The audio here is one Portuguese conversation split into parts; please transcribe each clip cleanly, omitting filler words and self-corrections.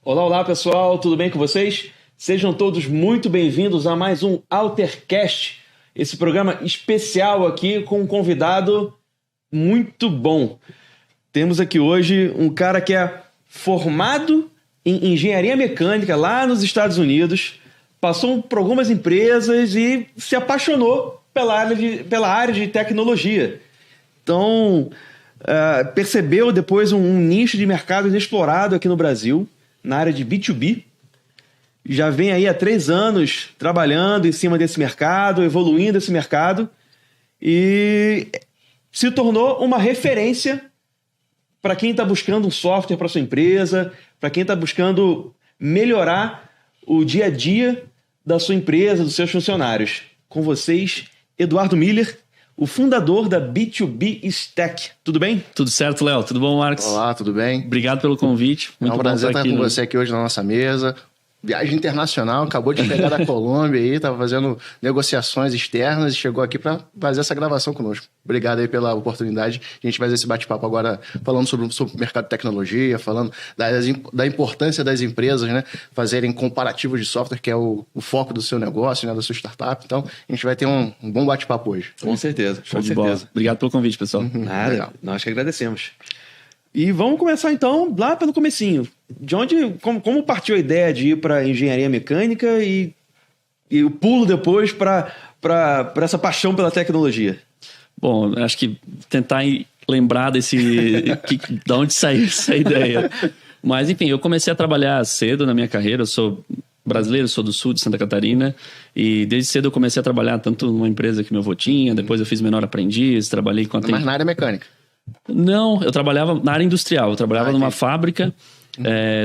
Olá, olá pessoal, tudo bem com vocês? Sejam todos muito bem-vindos a mais um Altercast, esse programa especial aqui com um convidado muito bom. Temos aqui hoje um cara que é formado em engenharia mecânica lá nos Estados Unidos, passou por algumas empresas e se apaixonou pela área de tecnologia. Então, percebeu depois um nicho de mercado inexplorado aqui no Brasil, na área de B2B. Já vem aí há 3 anos trabalhando em cima desse mercado, evoluindo esse mercado e se tornou uma referência para quem está buscando um software para sua empresa, para quem está buscando melhorar o dia a dia da sua empresa, dos seus funcionários. Com vocês, Eduardo Miller, o fundador da B2B Stack. Tudo bem? Tudo certo, Léo. Tudo bom, Marcos? Olá, tudo bem? Obrigado pelo convite. É um prazer estar com você aqui hoje na nossa mesa. Viagem internacional, acabou de chegar da Colômbia aí, estava fazendo negociações externas e chegou aqui para fazer essa gravação conosco. Obrigado aí pela oportunidade. A gente vai fazer esse bate-papo agora falando sobre o mercado de tecnologia, falando da importância das empresas, né, fazerem comparativos de software, que é o foco do seu negócio, né, da sua startup. Então, a gente vai ter um bom bate-papo hoje. Com certeza, com certeza. Obrigado pelo convite, pessoal. Nada, legal. Nós que agradecemos. E vamos começar então lá pelo comecinho. De onde, como partiu a ideia de ir para engenharia mecânica e o pulo depois para essa paixão pela tecnologia? Bom, acho que tentar lembrar de onde saiu essa ideia. Mas, enfim, eu comecei a trabalhar cedo na minha carreira. Eu sou brasileiro, sou do sul de Santa Catarina. E desde cedo eu comecei a trabalhar tanto numa empresa que meu avô tinha, depois eu fiz menor aprendiz, trabalhei com... Mas na área mecânica? Não, eu trabalhava na área industrial. Eu trabalhava numa fábrica.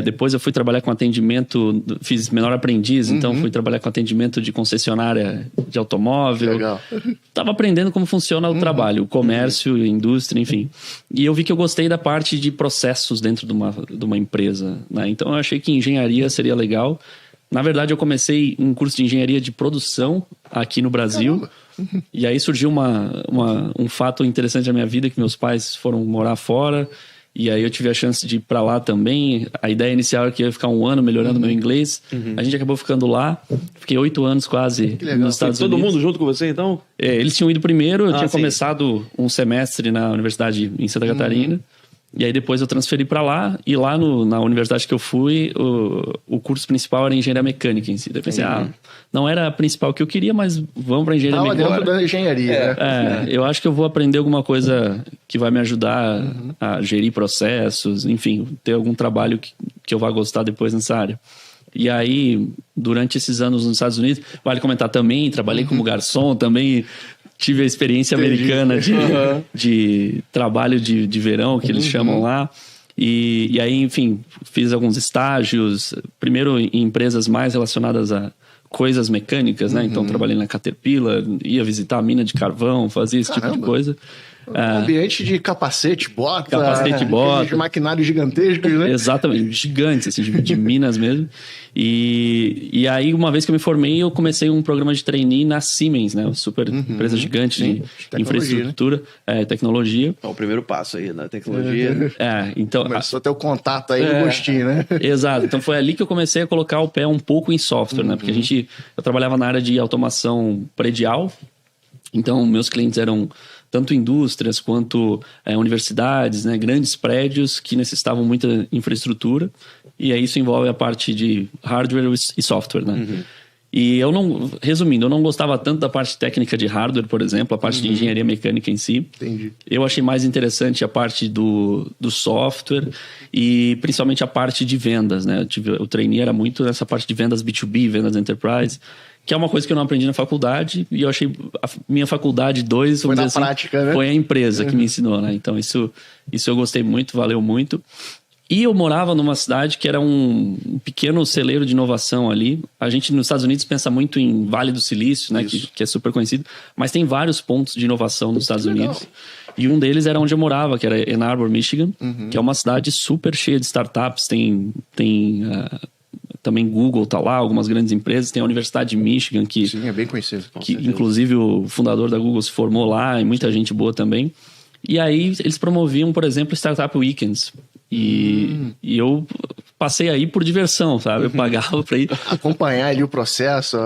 Depois eu fui trabalhar com atendimento, fiz menor aprendiz, então fui trabalhar com atendimento de concessionária de automóvel. Legal. Tava aprendendo como funciona o trabalho, o comércio, a indústria, enfim. E eu vi que eu gostei da parte de processos dentro de uma empresa, né? Então eu achei que engenharia seria legal. Na verdade, eu comecei um curso de engenharia de produção aqui no Brasil. Caramba. E aí surgiu um fato interessante na minha vida, que meus pais foram morar fora. E aí eu tive a chance de ir para lá também. A ideia inicial era que eu ia ficar 1 ano melhorando meu inglês. A gente acabou ficando lá. Fiquei 8 anos quase nos Estados Unidos. Todo mundo junto com você, então? Eles tinham ido primeiro. Eu tinha começado um semestre na universidade em Santa Catarina. E aí depois eu transferi para lá. E lá na universidade que eu fui, o curso principal era engenharia mecânica em si. Daí eu pensei, não era a principal que eu queria, mas vamos para engenharia mecânica. Dentro da engenharia, né? Eu acho que eu vou aprender alguma coisa que vai me ajudar a gerir processos, enfim, ter algum trabalho que eu vá gostar depois nessa área. E aí, durante esses anos nos Estados Unidos, vale comentar também, trabalhei como garçom, também tive a experiência americana de trabalho de verão, que eles chamam lá. E aí, enfim, fiz alguns estágios, primeiro em empresas mais relacionadas a coisas mecânicas, né? Então, trabalhei na Caterpillar, ia visitar a mina de carvão, fazia esse tipo de coisa. Ambiente de capacete, bota. De maquinário gigantesco, né? Exatamente, gigantes, assim, de minas mesmo. E aí, uma vez que eu me formei, eu comecei um programa de trainee na Siemens, né? Uma super empresa gigante de infraestrutura, tecnologia. É o primeiro passo aí na tecnologia. Então... Começou a ter o contato aí no gostinho, né? Exato. Então, foi ali que eu comecei a colocar o pé um pouco em software, né? Porque eu trabalhava na área de automação predial. Então, meus clientes eram tanto indústrias quanto universidades, né? Grandes prédios que necessitavam muita infraestrutura. E aí isso envolve a parte de hardware e software, né? E resumindo, eu não gostava tanto da parte técnica de hardware, por exemplo, a parte de engenharia mecânica em si. Entendi. Eu achei mais interessante a parte do software e principalmente a parte de vendas, né? O trainee era muito nessa parte de vendas B2B, vendas enterprise, que é uma coisa que eu não aprendi na faculdade, e eu achei a minha faculdade 2, foi na prática, né? Foi a empresa que me ensinou, né? Então isso eu gostei muito, valeu muito. E eu morava numa cidade que era um pequeno celeiro de inovação ali. A gente nos Estados Unidos pensa muito em Vale do Silício, né? Que é super conhecido, mas tem vários pontos de inovação nos Estados Unidos. E um deles era onde eu morava, que era Ann Arbor, Michigan, que é uma cidade super cheia de startups. Tem também Google tá lá, algumas grandes empresas. Tem a Universidade de Michigan, que... Sim, é bem conhecido. Que inclusive o fundador da Google se formou lá, e muita gente boa também. E aí eles promoviam, por exemplo, Startup Weekends. E eu passei aí por diversão, sabe? Eu pagava para ir... Acompanhar ali o processo,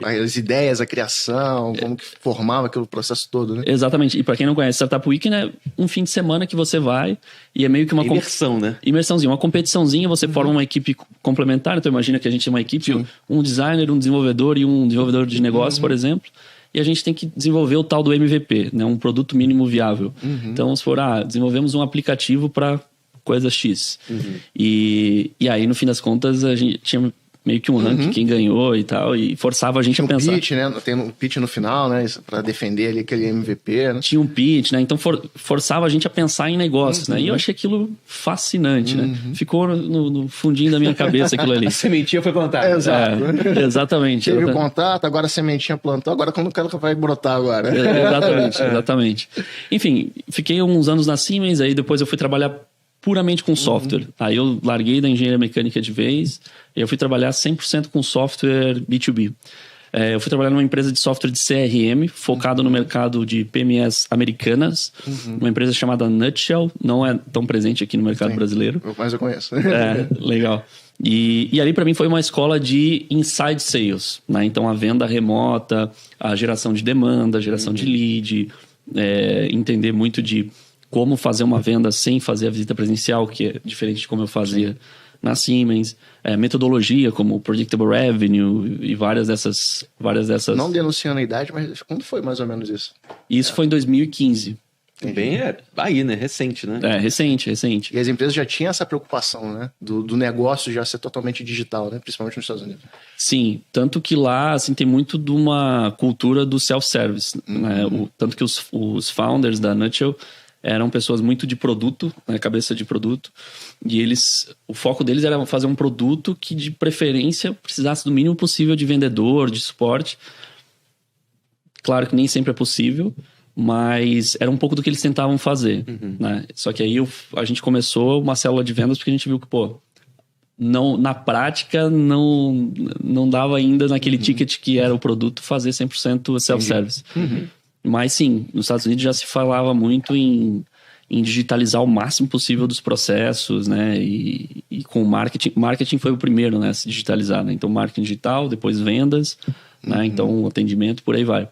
as ideias, a criação, como que formava aquele processo todo, né? Exatamente. E para quem não conhece, Startup Weekend é um fim de semana que você vai e é meio que uma... Imersão, né? Imersãozinha, uma competiçãozinha, você forma uma equipe complementar. Então imagina que a gente tem uma equipe, um designer, um desenvolvedor e um desenvolvedor de negócio, por exemplo. E a gente tem que desenvolver o tal do MVP, né? Um produto mínimo viável. Então, se for, desenvolvemos um aplicativo para coisa X. E aí, no fim das contas, a gente tinha meio que um ranking, quem ganhou e tal, e forçava a gente a pensar. Pitch, né? Tem um pitch no final, né? Para defender ali aquele MVP, né? Tinha um pitch, né? Então forçava a gente a pensar em negócios, né? E eu achei aquilo fascinante, né? Ficou no fundinho da minha cabeça aquilo ali. A sementinha foi plantada. Exato. Exatamente. Teve o contato, agora a sementinha plantou, agora quando o cara vai brotar agora. Exatamente. Enfim, fiquei uns anos na Siemens, aí depois eu fui trabalhar puramente com software. Aí eu larguei da engenharia mecânica de vez e eu fui trabalhar 100% com software B2B. Eu fui trabalhar numa empresa de software de CRM, focado no mercado de PMEs americanas, uma empresa chamada Nutshell, não é tão presente aqui no mercado brasileiro. Mas eu conheço. Legal. E ali para mim foi uma escola de inside sales, né? Então a venda remota, a geração de demanda, a geração de lead, entender muito de como fazer uma venda sem fazer a visita presencial, que é diferente de como eu fazia na Siemens. Metodologia como Predictable Revenue e várias dessas... Não denunciando a idade, mas quando foi mais ou menos isso? Isso foi em 2015. Também aí, né? Recente, né? Recente. E as empresas já tinham essa preocupação, né? Do negócio já ser totalmente digital, né? Principalmente nos Estados Unidos. Sim, tanto que lá assim, tem muito de uma cultura do self-service. Né? Tanto que os founders da Nutshell eram pessoas muito de produto, né, cabeça de produto, e o foco deles era fazer um produto que de preferência precisasse do mínimo possível de vendedor, de suporte. Claro que nem sempre é possível, mas era um pouco do que eles tentavam fazer, né? Só que aí a gente começou uma célula de vendas porque a gente viu que, não, na prática não dava ainda naquele ticket que era o produto fazer 100% self-service. Mas sim, nos Estados Unidos já se falava muito em digitalizar o máximo possível dos processos, né? E com marketing. Marketing foi o primeiro, né, a se digitalizar, né? Então, marketing digital, depois vendas, né? Então, atendimento, por aí vai.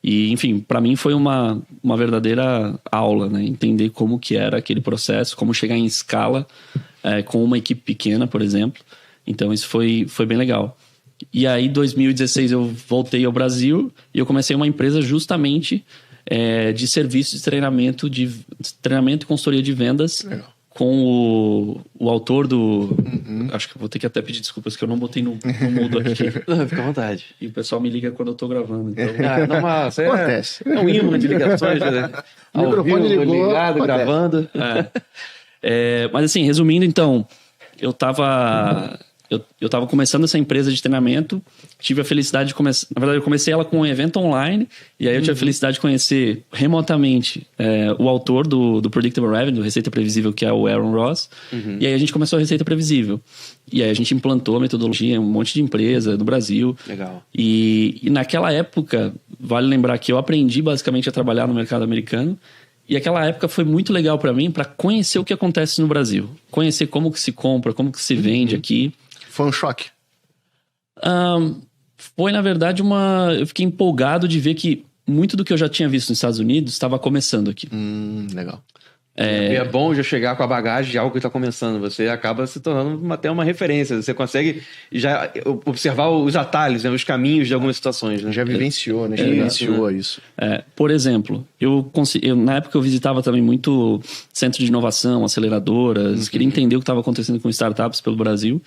E, enfim, para mim foi uma verdadeira aula, né? Entender como que era aquele processo, como chegar em escala com uma equipe pequena, por exemplo. Então, isso foi bem legal. E aí, em 2016, eu voltei ao Brasil e eu comecei uma empresa justamente de serviços de treinamento e consultoria de vendas. Legal. Com o autor do... Acho que eu vou ter que até pedir desculpas, que eu não botei no mudo aqui. Não, fica à vontade. E o pessoal me liga quando eu tô gravando. Então... Acontece. É um imã de ligações, né? O microfone ligou, ligado, gravando. Mas assim, resumindo, então, eu tava começando essa empresa de treinamento, tive a felicidade de começar... Na verdade, eu comecei ela com um evento online, e aí eu tive a felicidade de conhecer remotamente o autor do Predictable Revenue, do Receita Previsível, que é o Aaron Ross. E aí a gente começou a Receita Previsível. E aí a gente implantou a metodologia em um monte de empresa do Brasil. Legal. E naquela época, vale lembrar que eu aprendi basicamente a trabalhar no mercado americano. E aquela época foi muito legal para mim, para conhecer o que acontece no Brasil. Conhecer como que se compra, como que se vende aqui. Foi um choque? Foi, na verdade, eu fiquei empolgado de ver que muito do que eu já tinha visto nos Estados Unidos estava começando aqui. Legal. É bom já chegar com a bagagem de algo que está começando. Você acaba se tornando até uma referência. Você consegue já observar os atalhos, né? Os caminhos de algumas situações. Né? Já vivenciou, né? Já vivenciou isso. Por exemplo, na época eu visitava também muito centro de inovação, aceleradoras. Queria entender o que estava acontecendo com startups pelo Brasil.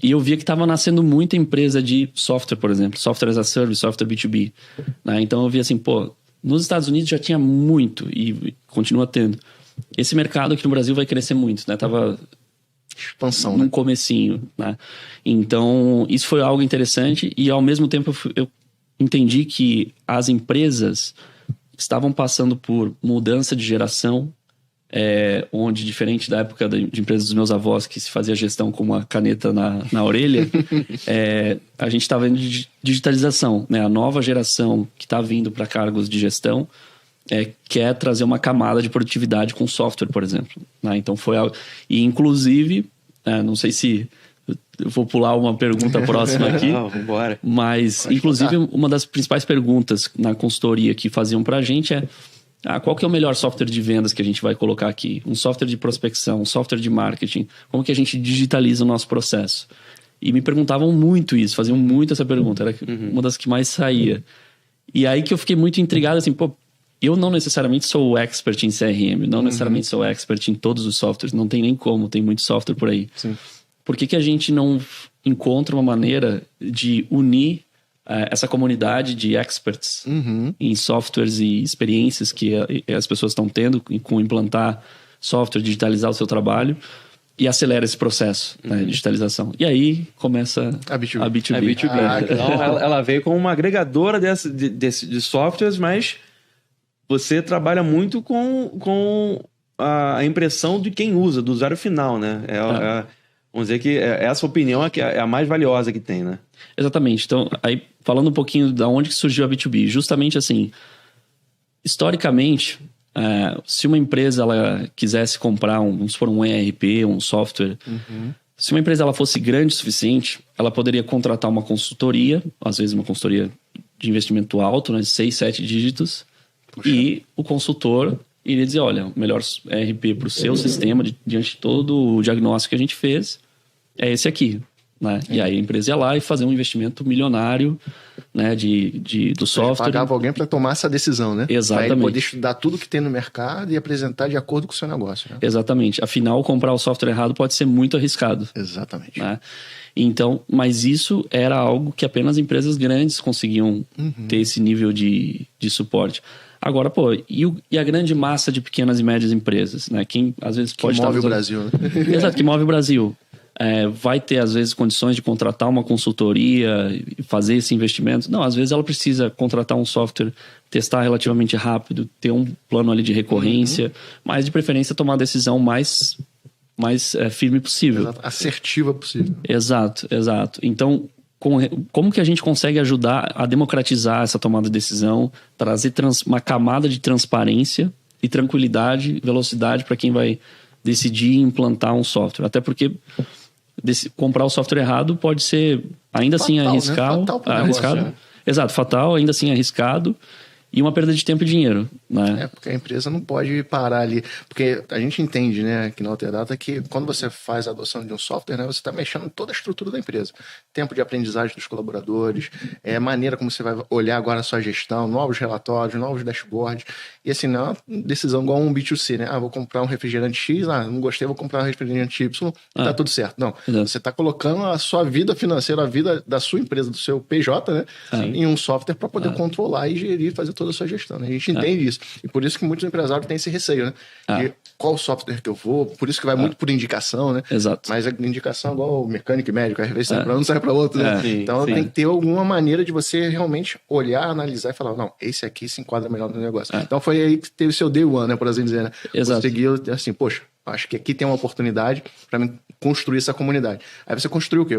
E eu via que estava nascendo muita empresa de software, por exemplo. Software as a service, software B2B. Né? Então eu via assim, nos Estados Unidos já tinha muito e continua tendo. Esse mercado aqui no Brasil vai crescer muito, né? Tava expansão, no comecinho, né? Então, isso foi algo interessante e ao mesmo tempo eu entendi que as empresas estavam passando por mudança de geração, onde, diferente da época de empresas dos meus avós, que se fazia gestão com uma caneta na orelha, a gente está vendo digitalização, né? A nova geração que está vindo para cargos de gestão quer trazer uma camada de produtividade com software, por exemplo. Né? Então foi algo... E inclusive, não sei se eu vou pular uma pergunta próxima aqui. Não, vambora. Mas, inclusive, uma das principais perguntas na consultoria que faziam pra gente é: qual que é o melhor software de vendas que a gente vai colocar aqui? Um software de prospecção, um software de marketing? Como que a gente digitaliza o nosso processo? E me perguntavam muito isso, faziam muito essa pergunta. Era uma das que mais saía. E aí que eu fiquei muito intrigado, assim, pô, eu não necessariamente sou expert em CRM, não necessariamente sou expert em todos os softwares, não tem nem como, tem muito software por aí. Sim. Por que a gente não encontra uma maneira de unir essa comunidade de experts em softwares e experiências que as pessoas estão tendo com implantar software, digitalizar o seu trabalho e acelera esse processo de digitalização? E aí começa a B2B. A B2B. Então, ela veio como uma agregadora de softwares, mas você trabalha muito com a impressão de quem usa, do usuário final, né? Vamos dizer que essa opinião é a mais valiosa que tem, né? Exatamente. Então, aí falando um pouquinho de onde que surgiu a B2B, justamente assim, historicamente, se uma empresa ela quisesse comprar vamos supor, um ERP, um software, se uma empresa ela fosse grande o suficiente, ela poderia contratar uma consultoria, às vezes uma consultoria de investimento alto, né, de 6, 7 dígitos, e o consultor iria dizer, olha, o melhor ERP para o seu sistema, diante de todo o diagnóstico que a gente fez, é esse aqui. Né? E aí a empresa ia lá e fazer um investimento milionário, né, do software. Pagava alguém para tomar essa decisão, né? Exatamente. Para ele poder estudar tudo que tem no mercado e apresentar de acordo com o seu negócio. Né? Exatamente. Afinal, comprar o software errado pode ser muito arriscado. Exatamente. Né? Então, mas isso era algo que apenas empresas grandes conseguiam ter esse nível de suporte. Agora, pô, e a grande massa de pequenas e médias empresas, né? Quem às vezes pode que move o Brasil, né? Exato, que move o Brasil. Vai ter, às vezes, condições de contratar uma consultoria e fazer esse investimento. Não, às vezes ela precisa contratar um software, testar relativamente rápido, ter um plano ali de recorrência, mas de preferência tomar a decisão mais firme possível. Exato. Assertiva possível. Exato. Então, como que a gente consegue ajudar a democratizar essa tomada de decisão, trazer uma camada de transparência e tranquilidade, velocidade para quem vai decidir implantar um software? Até porque comprar o software errado pode ser ainda fatal, assim arriscado. Né? Fatal pro negócio, né? Exato, fatal, ainda assim arriscado. E uma perda de tempo e dinheiro, né? Porque a empresa não pode parar ali. Porque a gente entende, né, aqui na Alterdata, que quando você faz a adoção de um software, né, você está mexendo em toda a estrutura da empresa. Tempo de aprendizagem dos colaboradores, a maneira como você vai olhar agora a sua gestão, novos relatórios, novos dashboards. E assim, não é uma decisão igual um B2C, né? Vou comprar um refrigerante X, não gostei, vou comprar um refrigerante Y, tá tudo certo. Não, você está colocando a sua vida financeira, a vida da sua empresa, do seu PJ, né, em um software para poder controlar e gerir, fazer toda a sua gestão, né? A gente entende isso. E por isso que muitos empresários têm esse receio, né? De qual software que eu vou, por isso que vai muito por indicação, né? Exato. Mas a indicação é igual o mecânico e médico, às vezes sai para um, sai para outro, né? Então tem que ter alguma maneira de você realmente olhar, analisar e falar, não, esse aqui se enquadra melhor no negócio. Então foi aí que teve o seu day one, né? Por assim dizer, né? Exato. Você seguiu assim, poxa, acho que aqui tem uma oportunidade para mim construir essa comunidade. Aí você construiu o quê?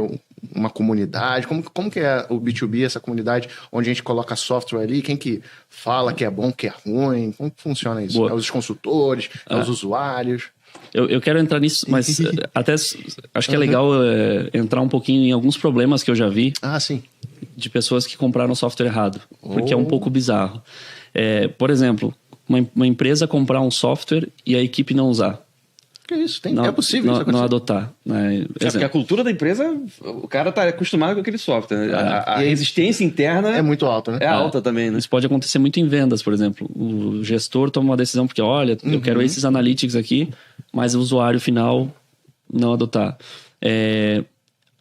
Uma comunidade? Como que é o B2B, essa comunidade, onde a gente coloca software ali? Quem que fala que é bom, que é ruim? Como que funciona isso? Boa. É os consultores? É os usuários? Eu quero entrar nisso, mas até acho que é legal entrar um pouquinho em alguns problemas que eu já vi. Sim. De pessoas que compraram software errado. Porque é um pouco bizarro. Por exemplo, uma empresa comprar um software e a equipe não usar. Que isso? É possível isso acontecer. Não adotar. Né? Porque a cultura da empresa, o cara tá acostumado com aquele software. A resistência interna é muito alta, né? É alta também, né? Isso pode acontecer muito em vendas, por exemplo. O gestor toma uma decisão porque, olha, eu quero esses analytics aqui, mas o usuário final não adotar.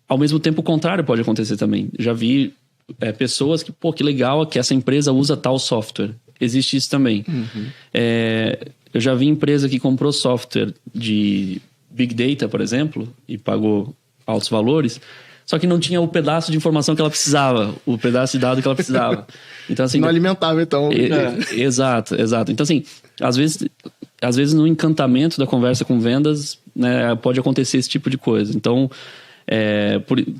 Ao mesmo tempo, o contrário pode acontecer também. Já vi pessoas que, que legal que essa empresa usa tal software. Existe isso também. Eu já vi empresa que comprou software de Big Data, por exemplo, e pagou altos valores, só que não tinha o pedaço de informação que ela precisava, o pedaço de dado que ela precisava. Então, assim, não alimentava, então. Exato. Então, assim, às vezes no encantamento da conversa com vendas, né, pode acontecer esse tipo de coisa. Então,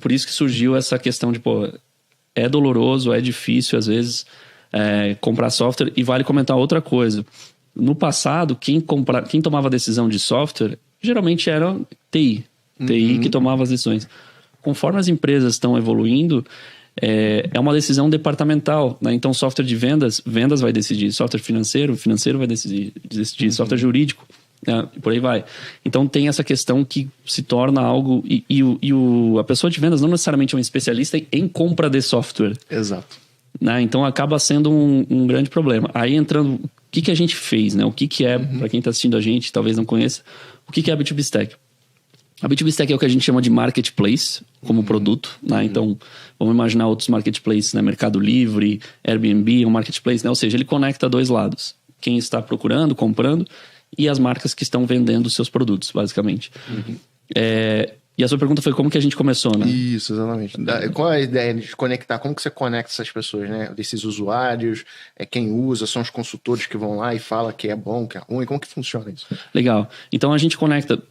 por isso que surgiu essa questão de, é doloroso, é difícil, às vezes, comprar software. E vale comentar outra coisa. No passado, quem tomava a decisão de software, geralmente era TI. TI que tomava as decisões. Conforme as empresas estão evoluindo, é uma decisão departamental, né? Então, software de vendas vai decidir. Software financeiro vai decidir. Software jurídico, né? Por aí vai. Então, tem essa questão que se torna algo... a pessoa de vendas não necessariamente é um especialista em compra de software. Exato. Né? Então, acaba sendo um grande problema. Aí, entrando... O que a gente fez, né? O que é, para quem está assistindo a gente, talvez não conheça, o que é a B2B Stack? A B2B Stack é o que a gente chama de marketplace como produto, né? Então, vamos imaginar outros marketplaces, né? Mercado Livre, Airbnb, um marketplace, né? Ou seja, ele conecta dois lados. Quem está procurando, comprando, e as marcas que estão vendendo seus produtos, basicamente. E a sua pergunta foi como que a gente começou, né? Isso, exatamente. Qual é a ideia de conectar? Como que você conecta essas pessoas, né? Desses usuários, quem usa, são os consultores que vão lá e falam que é bom, que é ruim. Como que funciona isso? Legal. Então, a gente conecta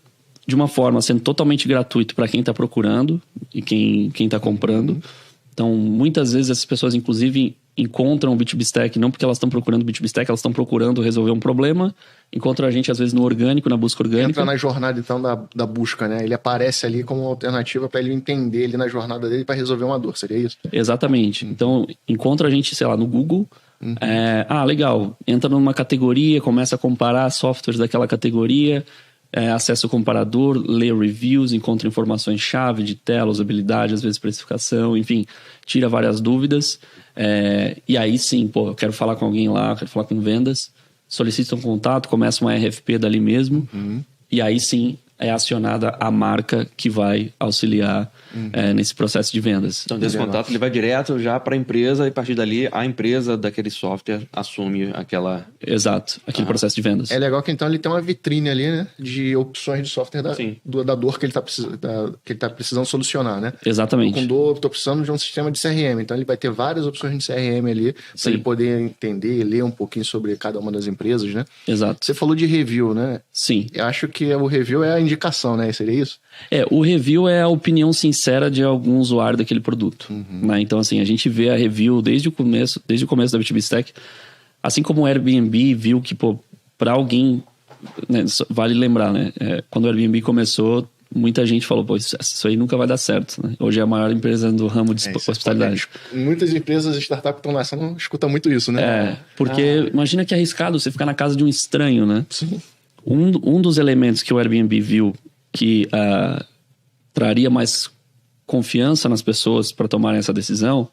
de uma forma sendo totalmente gratuito para quem está procurando e quem está comprando. Então, muitas vezes essas pessoas, inclusive, encontram o B2B Stack, não porque elas estão procurando o B2B Stack, elas estão procurando resolver um problema, encontram a gente, às vezes, no orgânico, na busca orgânica. Entra na jornada, então, da busca, né? Ele aparece ali como uma alternativa para ele entender ali na jornada dele para resolver uma dor, seria isso? Exatamente. Então, encontra a gente, sei lá, no Google. Legal. Entra numa categoria, começa a comparar softwares daquela categoria, acessa o comparador, lê reviews, encontra informações-chave de tela, usabilidade, às vezes especificação, enfim, tira várias dúvidas. E aí sim, eu quero falar com alguém lá, quero falar com vendas, solicita um contato, começa uma RFP dali mesmo, e aí sim é acionada a marca que vai auxiliar nesse processo de vendas. Então, desse contato, ele vai direto já para a empresa e a partir dali a empresa daquele software assume aquela... Exato, aquele processo de vendas. É legal que então ele tem uma vitrine ali, né? De opções de software da dor que ele está precisando solucionar, né? Exatamente. Com dor, estou precisando de um sistema de CRM. Então ele vai ter várias opções de CRM ali para ele poder entender e ler um pouquinho sobre cada uma das empresas, né? Exato. Você falou de review, né? Sim. Eu acho que o review é a indicação, né? Seria isso? O review é a opinião sincera de algum usuário daquele produto. Né? Então, assim, a gente vê a review desde o começo da B2B Stack. Assim como o Airbnb viu que, para alguém... Né, vale lembrar, né? Quando o Airbnb começou, muita gente falou, isso aí nunca vai dar certo. Né? Hoje é a maior empresa do ramo de hospitalidade. Muitas empresas de startup que estão nascendo escutam muito isso, né? Porque imagina que é arriscado você ficar na casa de um estranho, né? Sim. Um dos elementos que o Airbnb viu que traria mais confiança nas pessoas para tomarem essa decisão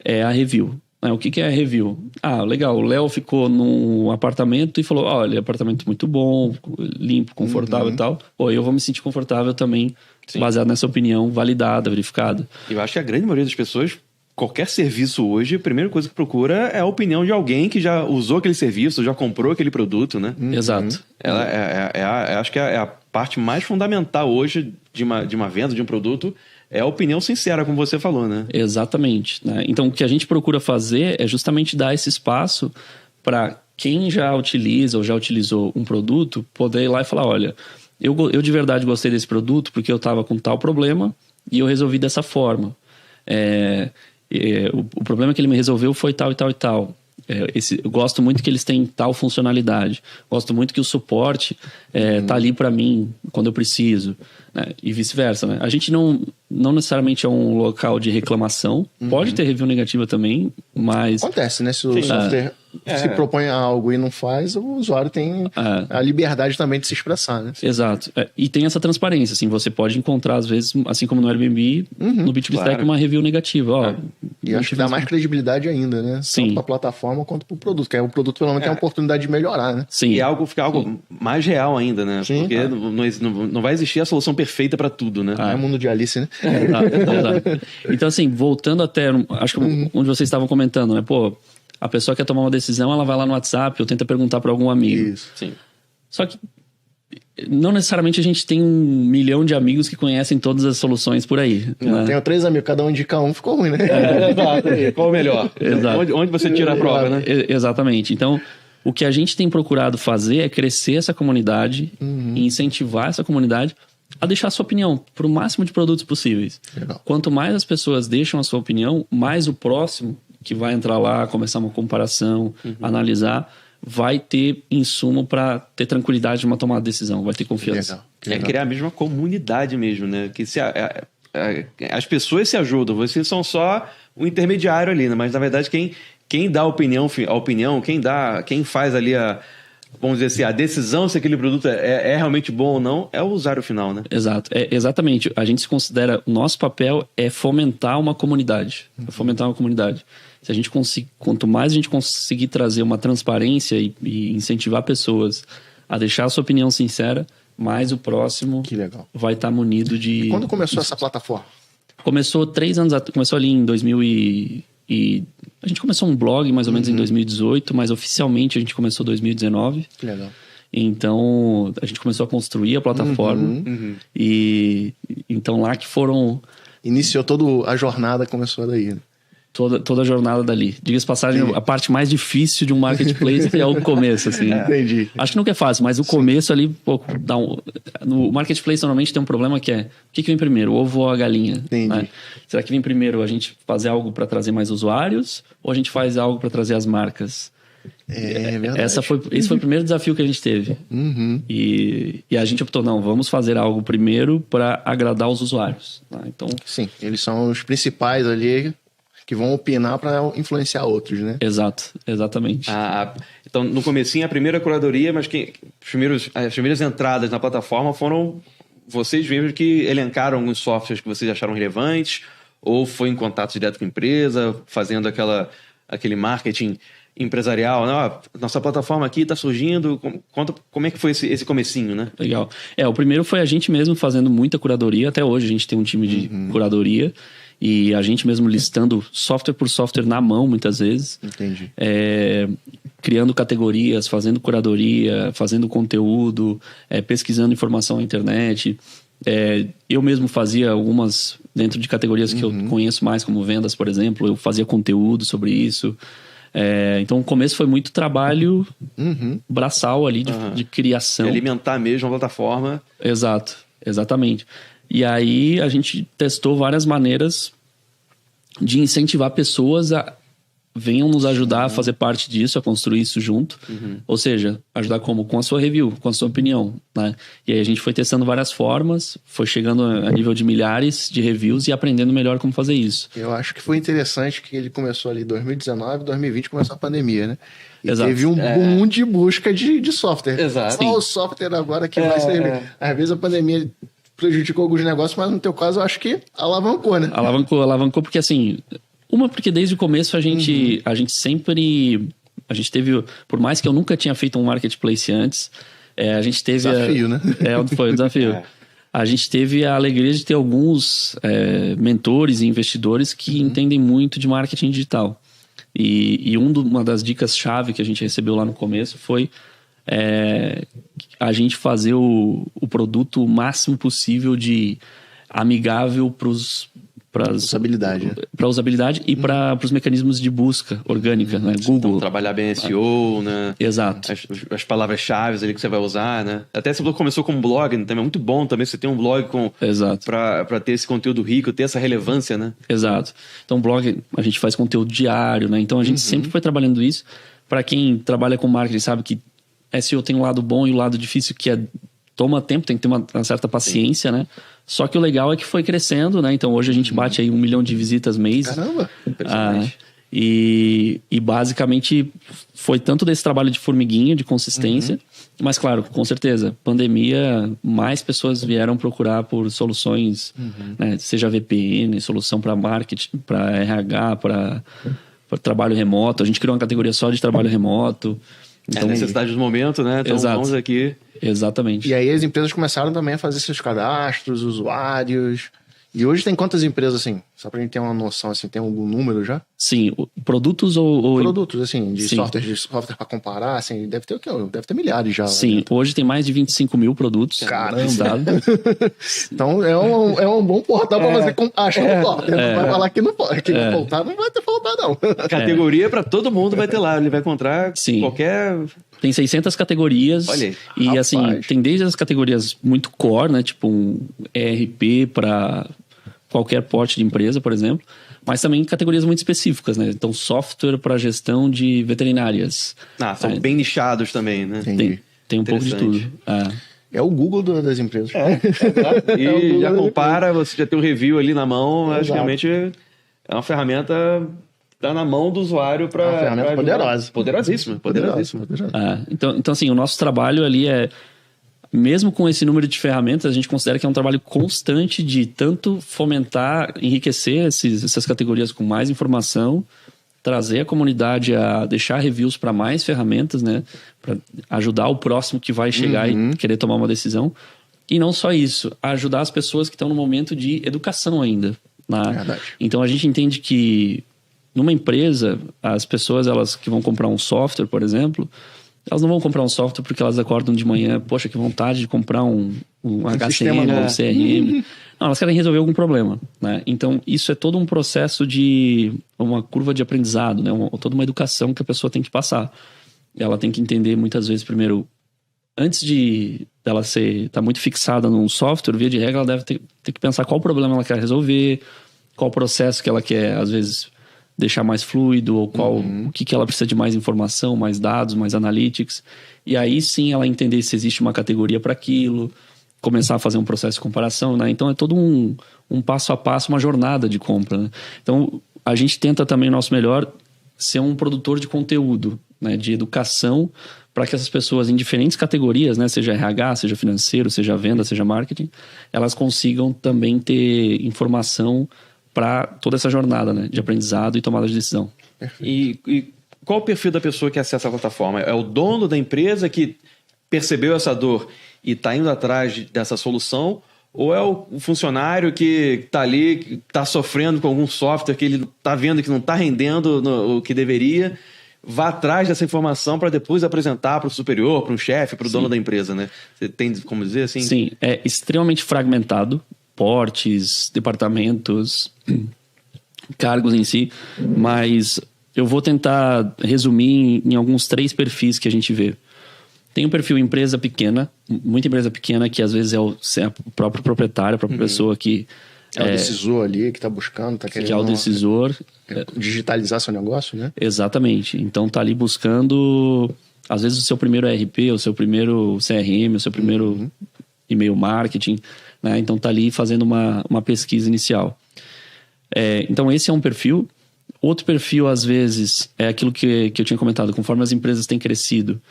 é a review. O que é a review? Legal, o Léo ficou num apartamento e falou, olha, apartamento muito bom, limpo, confortável e tal. Eu vou me sentir confortável também, baseado nessa opinião validada, verificada. Eu acho que a grande maioria das pessoas, qualquer serviço hoje, a primeira coisa que procura é a opinião de alguém que já usou aquele serviço, já comprou aquele produto, né? Exato. Acho que é a parte mais fundamental hoje de uma venda, de um produto, é a opinião sincera, como você falou, né? Exatamente. Né? Então, o que a gente procura fazer é justamente dar esse espaço para quem já utiliza ou já utilizou um produto poder ir lá e falar, olha, eu de verdade gostei desse produto porque eu estava com tal problema e eu resolvi dessa forma. O problema que ele me resolveu foi tal e tal e tal. Eu gosto muito que eles têm tal funcionalidade. Gosto muito que o suporte tá ali para mim quando eu preciso, né? E vice-versa, né? A gente não necessariamente é um local de reclamação. Pode ter review negativa também, mas... Acontece, né? Se o software se propõe a algo e não faz, o usuário tem a liberdade também de se expressar, né? Exato. E tem essa transparência, assim, você pode encontrar, às vezes, assim como no Airbnb, no B2B Stack, uma review negativa. E acho que dá mais credibilidade ainda, né? Sim. Tanto para a plataforma quanto para o produto, que o produto pelo menos tem a oportunidade de melhorar, né? Sim. E fica algo mais real ainda, né? Sim. Porque não vai existir a solução perfeita para tudo, né? É o mundo de Alice, né? Exato. Então, assim, voltando até, acho que onde vocês estavam comentando, né? A pessoa quer tomar uma decisão, ela vai lá no WhatsApp ou tenta perguntar para algum amigo. Isso. Sim. Só que não necessariamente a gente tem 1 milhão de amigos que conhecem todas as soluções por aí. Né? Tenho 3 amigos, cada um indica um, ficou ruim, né? Exato. Qual o melhor? Exato. Onde você tira a prova, né? Exatamente. Então, o que a gente tem procurado fazer é crescer essa comunidade e incentivar essa comunidade a deixar a sua opinião para o máximo de produtos possíveis. Legal. Quanto mais as pessoas deixam a sua opinião, mais o próximo que vai entrar lá, começar uma comparação, analisar, vai ter insumo para ter tranquilidade de uma tomada de decisão, vai ter confiança. É criar a mesma comunidade mesmo, né? Que as pessoas se ajudam, vocês são só o intermediário ali, né? Mas na verdade quem dá a opinião, quem faz ali vamos dizer assim, a decisão se aquele produto é realmente bom ou não, é o usuário final, né? Exato, exatamente. A gente se considera, o nosso papel é fomentar uma comunidade. Se a gente quanto mais a gente conseguir trazer uma transparência e incentivar pessoas a deixar a sua opinião sincera, mais o próximo vai estar munido de... E quando começou essa plataforma? Começou 3 anos atrás, começou ali em 2000 a gente começou um blog mais ou menos em 2018, mas oficialmente a gente começou em 2019. Que legal. Então, a gente começou a construir a plataforma. E então lá que foram... Iniciou toda a jornada, começou daí, né? Toda a jornada dali. Diga-se passagem, a parte mais difícil de um marketplace é o começo, assim. Entendi. Acho que nunca é fácil, mas o começo ali, pô, no marketplace normalmente tem um problema que é, o que vem primeiro, o ovo ou a galinha? Entendi. Né? Será que vem primeiro a gente fazer algo para trazer mais usuários ou a gente faz algo para trazer as marcas? É verdade. Esse foi o primeiro desafio que a gente teve. E a gente optou, não, vamos fazer algo primeiro para agradar os usuários. Tá? Então, sim, eles são os principais ali que vão opinar para influenciar outros, né? Exato, exatamente. Então, no comecinho, a primeira curadoria, mas as primeiras entradas na plataforma foram vocês mesmos que elencaram alguns softwares que vocês acharam relevantes, ou foi em contato direto com a empresa, fazendo aquele marketing empresarial, né? Nossa plataforma aqui está surgindo, conta como é que foi esse comecinho, né? Legal. O primeiro foi a gente mesmo fazendo muita curadoria, até hoje a gente tem um time de curadoria, e a gente mesmo listando software por software na mão, muitas vezes. Entendi. Criando categorias, fazendo curadoria, fazendo conteúdo, pesquisando informação na internet. Eu mesmo fazia algumas, dentro de categorias que eu conheço mais, como vendas, por exemplo, eu fazia conteúdo sobre isso. Então, o começo foi muito trabalho braçal ali de criação. E alimentar mesmo a plataforma. Exato, exatamente. E aí a gente testou várias maneiras de incentivar pessoas a venham nos ajudar a fazer parte disso, a construir isso junto. Ou seja, ajudar como? Com a sua review, com a sua opinião, né? E aí a gente foi testando várias formas, foi chegando a nível de milhares de reviews e aprendendo melhor como fazer isso. Eu acho que foi interessante que ele começou ali em 2019, 2020 começou a pandemia, né? E Exato. teve um boom de busca de software. Exato. Qual o software agora que vai servir? Às vezes a pandemia prejudicou alguns negócios, mas no teu caso eu acho que alavancou, né? Alavancou porque assim... porque desde o começo a gente sempre... A gente teve... Por mais que eu nunca tinha feito um marketplace antes, a gente teve... Desafio, né? Foi um desafio. A gente teve a alegria de ter alguns mentores e investidores que entendem muito de marketing digital. E uma das dicas-chave que a gente recebeu lá no começo foi a gente fazer o produto o máximo possível de amigável para usabilidade, né? Para usabilidade e para os mecanismos de busca orgânica, né? Google. Então, trabalhar bem SEO, né? Exato. As palavras-chave ali que você vai usar, né? Até você começou com um blog, né? Também é muito bom também você ter um blog para ter esse conteúdo rico, ter essa relevância, né? Exato. Então, blog, a gente faz conteúdo diário, né? Então, a gente sempre foi trabalhando isso. Para quem trabalha com marketing, sabe que SEO tem um lado bom e o lado difícil que toma tempo, tem que ter uma certa paciência, né? Só que o legal é que foi crescendo, né? Então hoje a gente bate aí 1 milhão de visitas mês. Caramba! Impressionante. E basicamente foi tanto desse trabalho de formiguinha, de consistência, mas claro, com certeza, pandemia, mais pessoas vieram procurar por soluções, né? Seja VPN, solução para marketing, para RH, para trabalho remoto. A gente criou uma categoria só de trabalho remoto. Então, a necessidade do momento, né? Então vamos aqui. Exatamente. E aí as empresas começaram também a fazer seus cadastros, usuários. E hoje tem quantas empresas, assim? Só pra gente ter uma noção, assim, tem algum número já? Sim, produtos ou... Produtos, assim, de software pra comparar, assim, deve ter o quê? Deve ter milhares já. Sim, hoje tem mais de 25 mil produtos. Caramba! Então é um bom portal pra você achar um software. Não vai falar que não pode, que não faltar, não vai ter faltar, não. Categoria pra todo mundo vai ter lá, ele vai encontrar qualquer... Tem 600 categorias. Olha aí. E Rapaz. assim, tem desde as categorias muito core, né? Tipo um ERP para qualquer porte de empresa, por exemplo, mas também categorias muito específicas, né? Então, software para gestão de veterinárias. São bem nichados também, né? Tem um pouco de tudo. É o Google das empresas. E já compara, você já tem um review ali na mão, basicamente é uma ferramenta que está na mão do usuário para... É uma ferramenta poderosa. Poderosíssima. Então, assim, o nosso trabalho ali mesmo com esse número de ferramentas, a gente considera que é um trabalho constante de tanto fomentar, enriquecer essas categorias com mais informação, trazer a comunidade a deixar reviews para mais ferramentas, né? Para ajudar o próximo que vai chegar e querer tomar uma decisão. E não só isso, ajudar as pessoas que estão no momento de educação ainda. Verdade. Então a gente entende que numa empresa, as pessoas elas que vão comprar um software, por exemplo, elas não vão comprar um software porque elas acordam de manhã, poxa, que vontade de comprar um HCM, um CRM. Não, elas querem resolver algum problema, né? Então, isso é todo um processo de uma curva de aprendizado, né? Toda uma educação que a pessoa tem que passar. Ela tem que entender, muitas vezes, primeiro, antes de ela estar muito fixada num software, via de regra, ela deve ter que pensar qual problema ela quer resolver, qual processo que ela quer, às vezes, deixar mais fluido, ou o que ela precisa de mais informação, mais dados, mais analytics. E aí sim ela entender se existe uma categoria para aquilo, começar a fazer um processo de comparação, né? Então é todo um passo a passo, uma jornada de compra, né? Então a gente tenta também o nosso melhor ser um produtor de conteúdo, né? De educação, para que essas pessoas em diferentes categorias, né? Seja RH, seja financeiro, seja venda, seja marketing, elas consigam também ter informação para toda essa jornada, né, de aprendizado e tomada de decisão. E qual o perfil da pessoa que acessa a plataforma? É o dono da empresa que percebeu essa dor e está indo atrás dessa solução? Ou é o funcionário que está ali, que está sofrendo com algum software que ele está vendo que não está rendendo o que deveria, vá atrás dessa informação para depois apresentar para o superior, para o chefe, para o dono da empresa, né? Você tem como dizer assim? Sim, é extremamente fragmentado. Portes, departamentos, cargos em si, mas eu vou tentar resumir em alguns 3 perfis que a gente vê. Tem o perfil empresa pequena, muita empresa pequena que às vezes é o próprio proprietário, a própria pessoa que... É o decisor ali que está buscando, está querendo... Que é o decisor. Digitalizar seu negócio, né? Exatamente. Então está ali buscando, às vezes, o seu primeiro ERP, o seu primeiro CRM, o seu primeiro e-mail marketing, né? Então está ali fazendo uma pesquisa inicial. Então esse é um perfil. Outro perfil, às vezes, é aquilo que eu tinha comentado. Conforme as empresas têm crescido,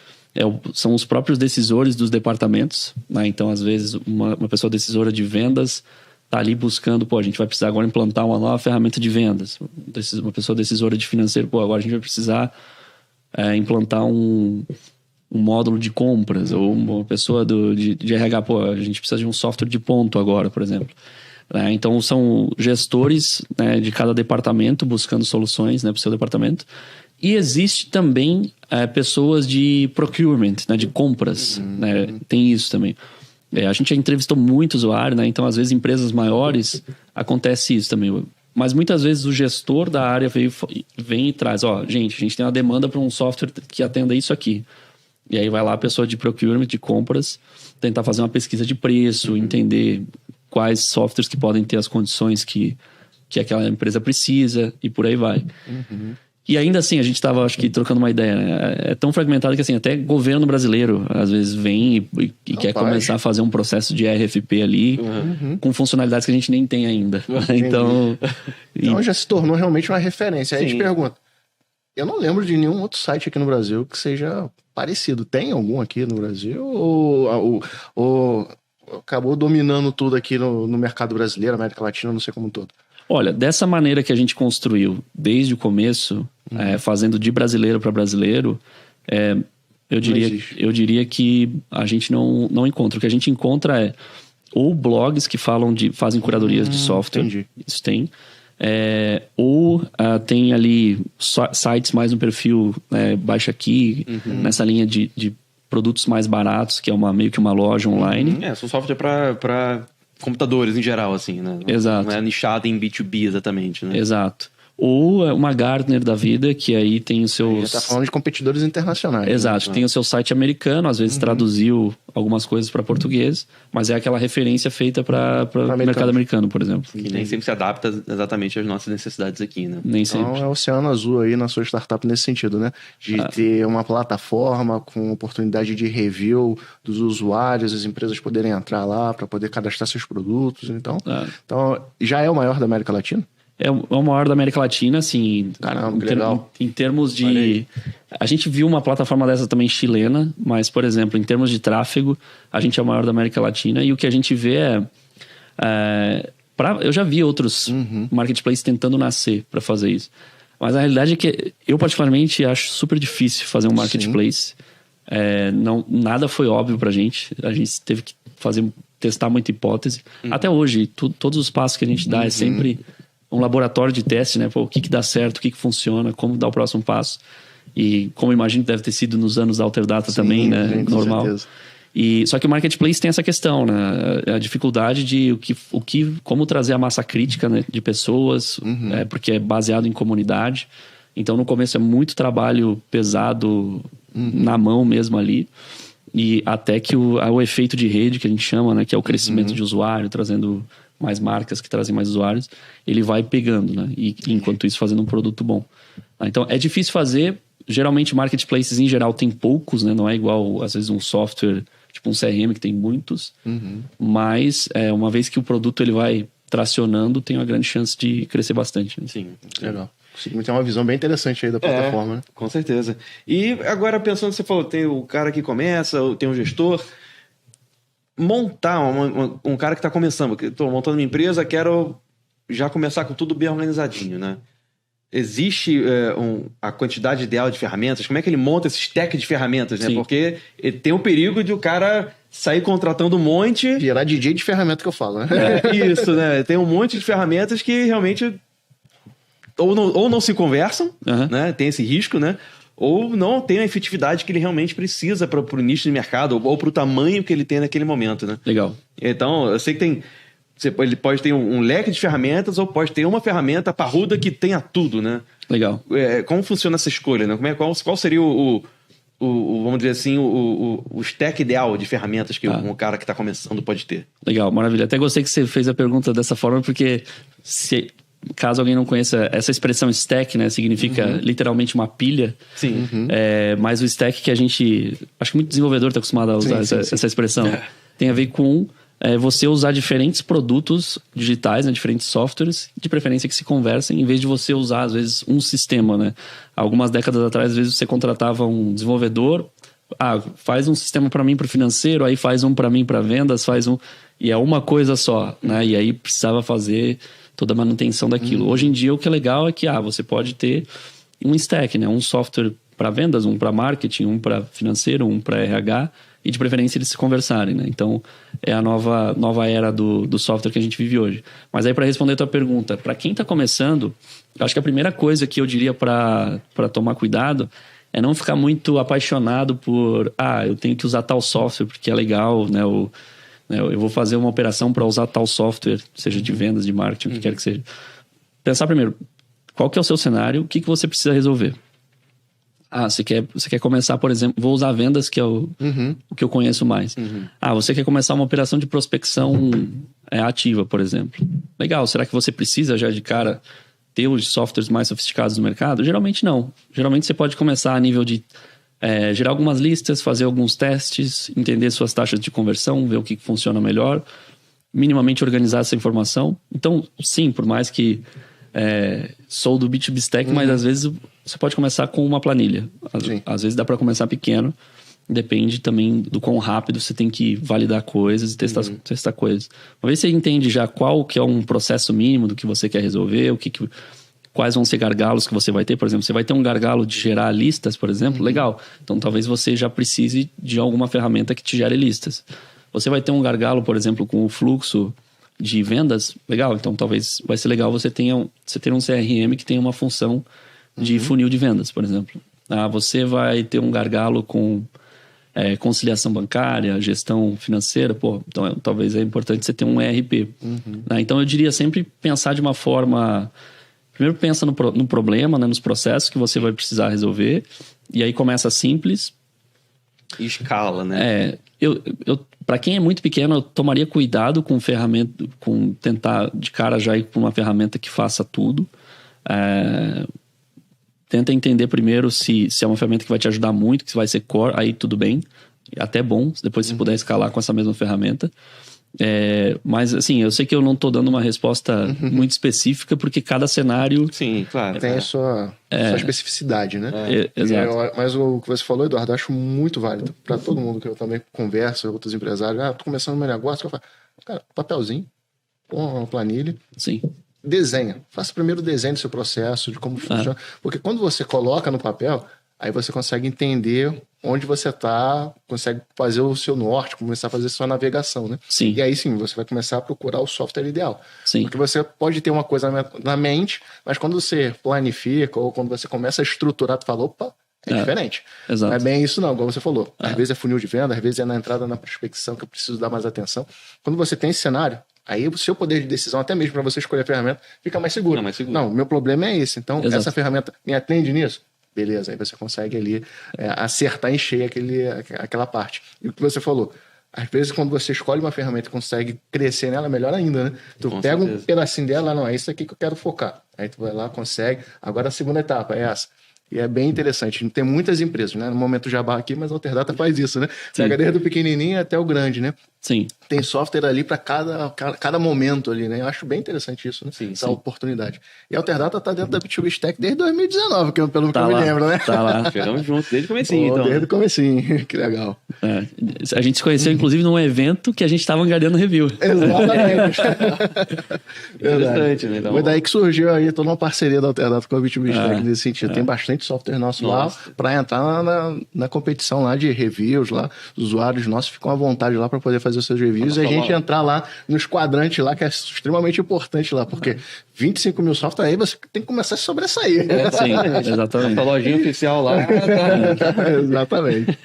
são os próprios decisores dos departamentos, né? Então, às vezes, uma pessoa decisora de vendas está ali buscando, a gente vai precisar agora implantar uma nova ferramenta de vendas. Uma pessoa decisora de financeiro, agora a gente vai precisar implantar um módulo de compras, ou uma pessoa de RH, a gente precisa de um software de ponto agora, por exemplo. Então, são gestores, né, de cada departamento buscando soluções, né, para o seu departamento. E existe também pessoas de procurement, né, de compras. Né, tem isso também. A gente já entrevistou muito usuário, né, então, às vezes, empresas maiores, acontece isso também. Mas muitas vezes o gestor da área vem e traz, gente, a gente tem uma demanda para um software que atenda isso aqui. E aí vai lá a pessoa de procurement, de compras, tentar fazer uma pesquisa de preço, entender quais softwares que podem ter as condições que aquela empresa precisa e por aí vai. E ainda assim, a gente estava, acho que, trocando uma ideia, né? É tão fragmentado que, assim, até governo brasileiro, às vezes, vem e quer começar a fazer um processo de RFP ali, com funcionalidades que a gente nem tem ainda. Então já se tornou realmente uma referência. Aí a gente pergunta, eu não lembro de nenhum outro site aqui no Brasil que seja parecido. Tem algum aqui no Brasil? Ou acabou dominando tudo aqui no mercado brasileiro, América Latina, não sei como um todo? Olha, dessa maneira que a gente construiu desde o começo, fazendo de brasileiro para brasileiro, eu diria que a gente não encontra. O que a gente encontra é ou blogs que fazem curadorias de software, entendi. Isso tem, ou tem ali sites mais no perfil baixa aqui, nessa linha de produtos mais baratos, que é meio que uma loja online. São software para computadores em geral, assim, né? Exato. Não é nichado em B2B exatamente, né? Exato. ou uma Gartner da vida, que aí tem os seus... Já está falando de competidores internacionais. Exato, né? tem o seu site americano, às vezes traduziu algumas coisas para português, mas é aquela referência feita para o mercado americano, por exemplo. Que nem sempre se adapta exatamente às nossas necessidades aqui, né? Nem Então sempre. é o oceano azul aí na sua startup nesse sentido, né? De ter uma plataforma com oportunidade de review dos usuários, as empresas poderem entrar lá para poder cadastrar seus produtos. Então, já é o maior da América Latina? É o maior da América Latina, assim. Caramba, que legal. Em termos de... A gente viu uma plataforma dessa também chilena, mas, por exemplo, em termos de tráfego, a gente é o maior da América Latina. E o que a gente vê eu já vi outros marketplaces tentando nascer para fazer isso. Mas a realidade é que eu, particularmente, acho super difícil fazer um marketplace. Nada foi óbvio pra gente. A gente teve que testar muita hipótese. Até hoje, todos os passos que a gente dá é sempre um laboratório de teste, né? Pô, o que dá certo, o que funciona, como dar o próximo passo. E como imagino que deve ter sido nos anos da Alterdata também, né? Sim, normal. certeza. Só que o marketplace tem essa questão, né? A dificuldade de como trazer a massa crítica, né, de pessoas, porque é baseado em comunidade. Então, no começo é muito trabalho pesado na mão mesmo ali. E até que o efeito de rede, que a gente chama, né? Que é o crescimento de usuário, trazendo mais marcas que trazem mais usuários, ele vai pegando, né? E enquanto isso, fazendo um produto bom. Então, é difícil fazer. Geralmente, marketplaces, em geral, tem poucos, né? Não é igual, às vezes, um software, tipo um CRM, que tem muitos. Mas, uma vez que o produto ele vai tracionando, tem uma grande chance de crescer bastante. Né? Sim. Legal. Conseguimos ter uma visão bem interessante aí da plataforma, né? Com certeza. E agora, pensando, você falou, tem o cara que começa, tem um gestor. Montar um cara que está começando, que estou montando minha empresa, quero já começar com tudo bem organizadinho, né? Existe a quantidade ideal de ferramentas? Como é que ele monta esse stack de ferramentas, né? Sim. Porque tem o perigo de o cara sair contratando um monte... Virar DJ de ferramenta que eu falo, né? Isso, né? Tem um monte de ferramentas que realmente ou não se conversam, né? Tem esse risco, né? Ou não tem a efetividade que ele realmente precisa para o nicho de mercado ou para o tamanho que ele tem naquele momento, né? Legal. Então, eu sei que ele pode ter um leque de ferramentas ou pode ter uma ferramenta parruda que tenha tudo, né? Legal. Como funciona essa escolha, né? Qual seria vamos dizer assim, o stack ideal de ferramentas que um cara que está começando pode ter? Legal, maravilha. Até gostei que você fez a pergunta dessa forma, porque caso alguém não conheça, essa expressão stack, né, significa literalmente uma pilha. Sim. Mas o stack que a gente... Acho que muito desenvolvedor está acostumado a usar essa expressão. Tem a ver com você usar diferentes produtos digitais, né, diferentes softwares, de preferência que se conversem, em vez de você usar, às vezes, um sistema, né? Algumas décadas atrás, às vezes, você contratava um desenvolvedor, faz um sistema para mim para o financeiro, aí faz um para mim para vendas, e é uma coisa só, né? E aí precisava fazer toda a manutenção daquilo. Hoje em dia, o que é legal é que você pode ter um stack, né? Um software para vendas, um para marketing, um para financeiro, um para RH, e de preferência eles se conversarem, né? Então, é a nova era do software que a gente vive hoje. Mas aí, para responder a tua pergunta, para quem está começando, acho que a primeira coisa que eu diria para tomar cuidado é não ficar muito apaixonado por, eu tenho que usar tal software porque é legal, né? Eu vou fazer uma operação para usar tal software, seja de vendas, de marketing, o que quer que seja. Pensar primeiro, qual que é o seu cenário, o que você precisa resolver? Você quer começar, por exemplo, vou usar vendas, que é o que eu conheço mais. Você quer começar uma operação de prospecção ativa, por exemplo. Legal, será que você precisa já de cara ter os softwares mais sofisticados no mercado? Geralmente não. Geralmente você pode começar a nível de gerar algumas listas, fazer alguns testes, entender suas taxas de conversão, ver o que funciona melhor, minimamente organizar essa informação. Então, sim, por mais que sou do B2B Stack, mas às vezes você pode começar com uma planilha. Às vezes dá para começar pequeno, depende também do quão rápido você tem que validar coisas e testar coisas. Uma vez você entende já qual que é um processo mínimo do que você quer resolver, quais vão ser gargalos que você vai ter. Por exemplo, você vai ter um gargalo de gerar listas, por exemplo, legal. Então, talvez você já precise de alguma ferramenta que te gere listas. Você vai ter um gargalo, por exemplo, com o fluxo de vendas, legal. Então, talvez vai ser legal você ter um CRM que tenha uma função de funil de vendas, por exemplo. Você vai ter um gargalo com conciliação bancária, gestão financeira, então talvez é importante você ter um ERP. Então, eu diria sempre pensar de uma forma... Primeiro pensa no problema, né, nos processos que você vai precisar resolver. E aí começa simples. E escala, né? Para quem é muito pequeno, eu tomaria cuidado com ferramenta, com tentar de cara já ir com uma ferramenta que faça tudo. Tenta entender primeiro se é uma ferramenta que vai te ajudar muito, que vai ser core, aí tudo bem. Até bom, depois se puder escalar com essa mesma ferramenta. Mas assim, eu sei que eu não estou dando uma resposta muito específica, porque cada cenário... Sim, claro. Tem a sua especificidade, né? Exato. Mas o que você falou, Eduardo, eu acho muito válido. Para todo mundo que eu também converso, outros empresários, tô começando meu negócio, eu falo, cara, papelzinho, uma planilha. Sim. Desenha. Faça primeiro o desenho do seu processo, de como funciona. Porque quando você coloca no papel, aí você consegue entender onde você está, consegue fazer o seu norte, começar a fazer sua navegação, né? Sim. E aí sim, você vai começar a procurar o software ideal. Sim. Porque você pode ter uma coisa na mente, mas quando você planifica ou quando você começa a estruturar, tu fala, opa, é diferente. Exato. Não é bem isso não, igual você falou. Às vezes é funil de venda, às vezes é na entrada na prospecção que eu preciso dar mais atenção. Quando você tem esse cenário, aí o seu poder de decisão, até mesmo para você escolher a ferramenta, fica mais seguro. Não, meu problema é esse. Então, essa ferramenta me atende nisso? Beleza, aí você consegue ali acertar em cheio aquela parte. E o que você falou, às vezes quando você escolhe uma ferramenta e consegue crescer nela, melhor ainda, né? Tu pega um pedacinho dela, não, é isso aqui que eu quero focar. Aí tu vai lá, consegue. Agora a segunda etapa é essa. E é bem interessante. Tem muitas empresas, né? No momento jabá aqui, mas a Alterdata faz isso, né? Pega desde o pequenininho até o grande, né? Sim. Tem software ali para cada momento ali, né? Eu acho bem interessante isso, né? Essa oportunidade. E a Alterdata tá dentro da B2B Stack desde 2019, pelo que eu me lembro, né? Tá lá. Chegamos juntos desde o comecinho, então. Desde o comecinho. Que legal. A gente se conheceu, inclusive, num evento que a gente tava angariando review. Exatamente. Interessante, né? Então, foi daí que surgiu aí toda uma parceria da Alterdata com a B2B Stack nesse sentido. Tem bastante software nosso lá para entrar na competição lá de reviews lá. Os usuários nossos ficam à vontade lá para poder fazer os seus reviews e a gente entrar lá nos quadrantes lá, que é extremamente importante lá, porque 25 mil software aí você tem que começar a sobressair. Sim, exatamente. A lojinha oficial lá. Exatamente.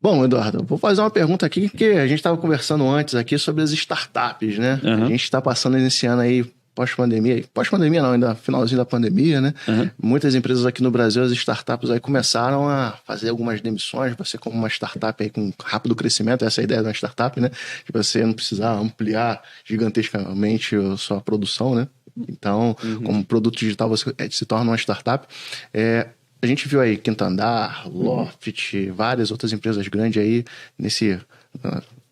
Bom, Eduardo, vou fazer uma pergunta aqui, que a gente estava conversando antes aqui sobre as startups, né? A gente está passando esse ano aí pós-pandemia não, ainda finalzinho da pandemia, né? Muitas empresas aqui no Brasil, as startups aí começaram a fazer algumas demissões, você como uma startup aí com rápido crescimento, essa é a ideia de uma startup, né? De você não precisar ampliar gigantescamente a sua produção, né? Então, como produto digital, você se torna uma startup. A gente viu aí Quinto Andar, Loft, várias outras empresas grandes aí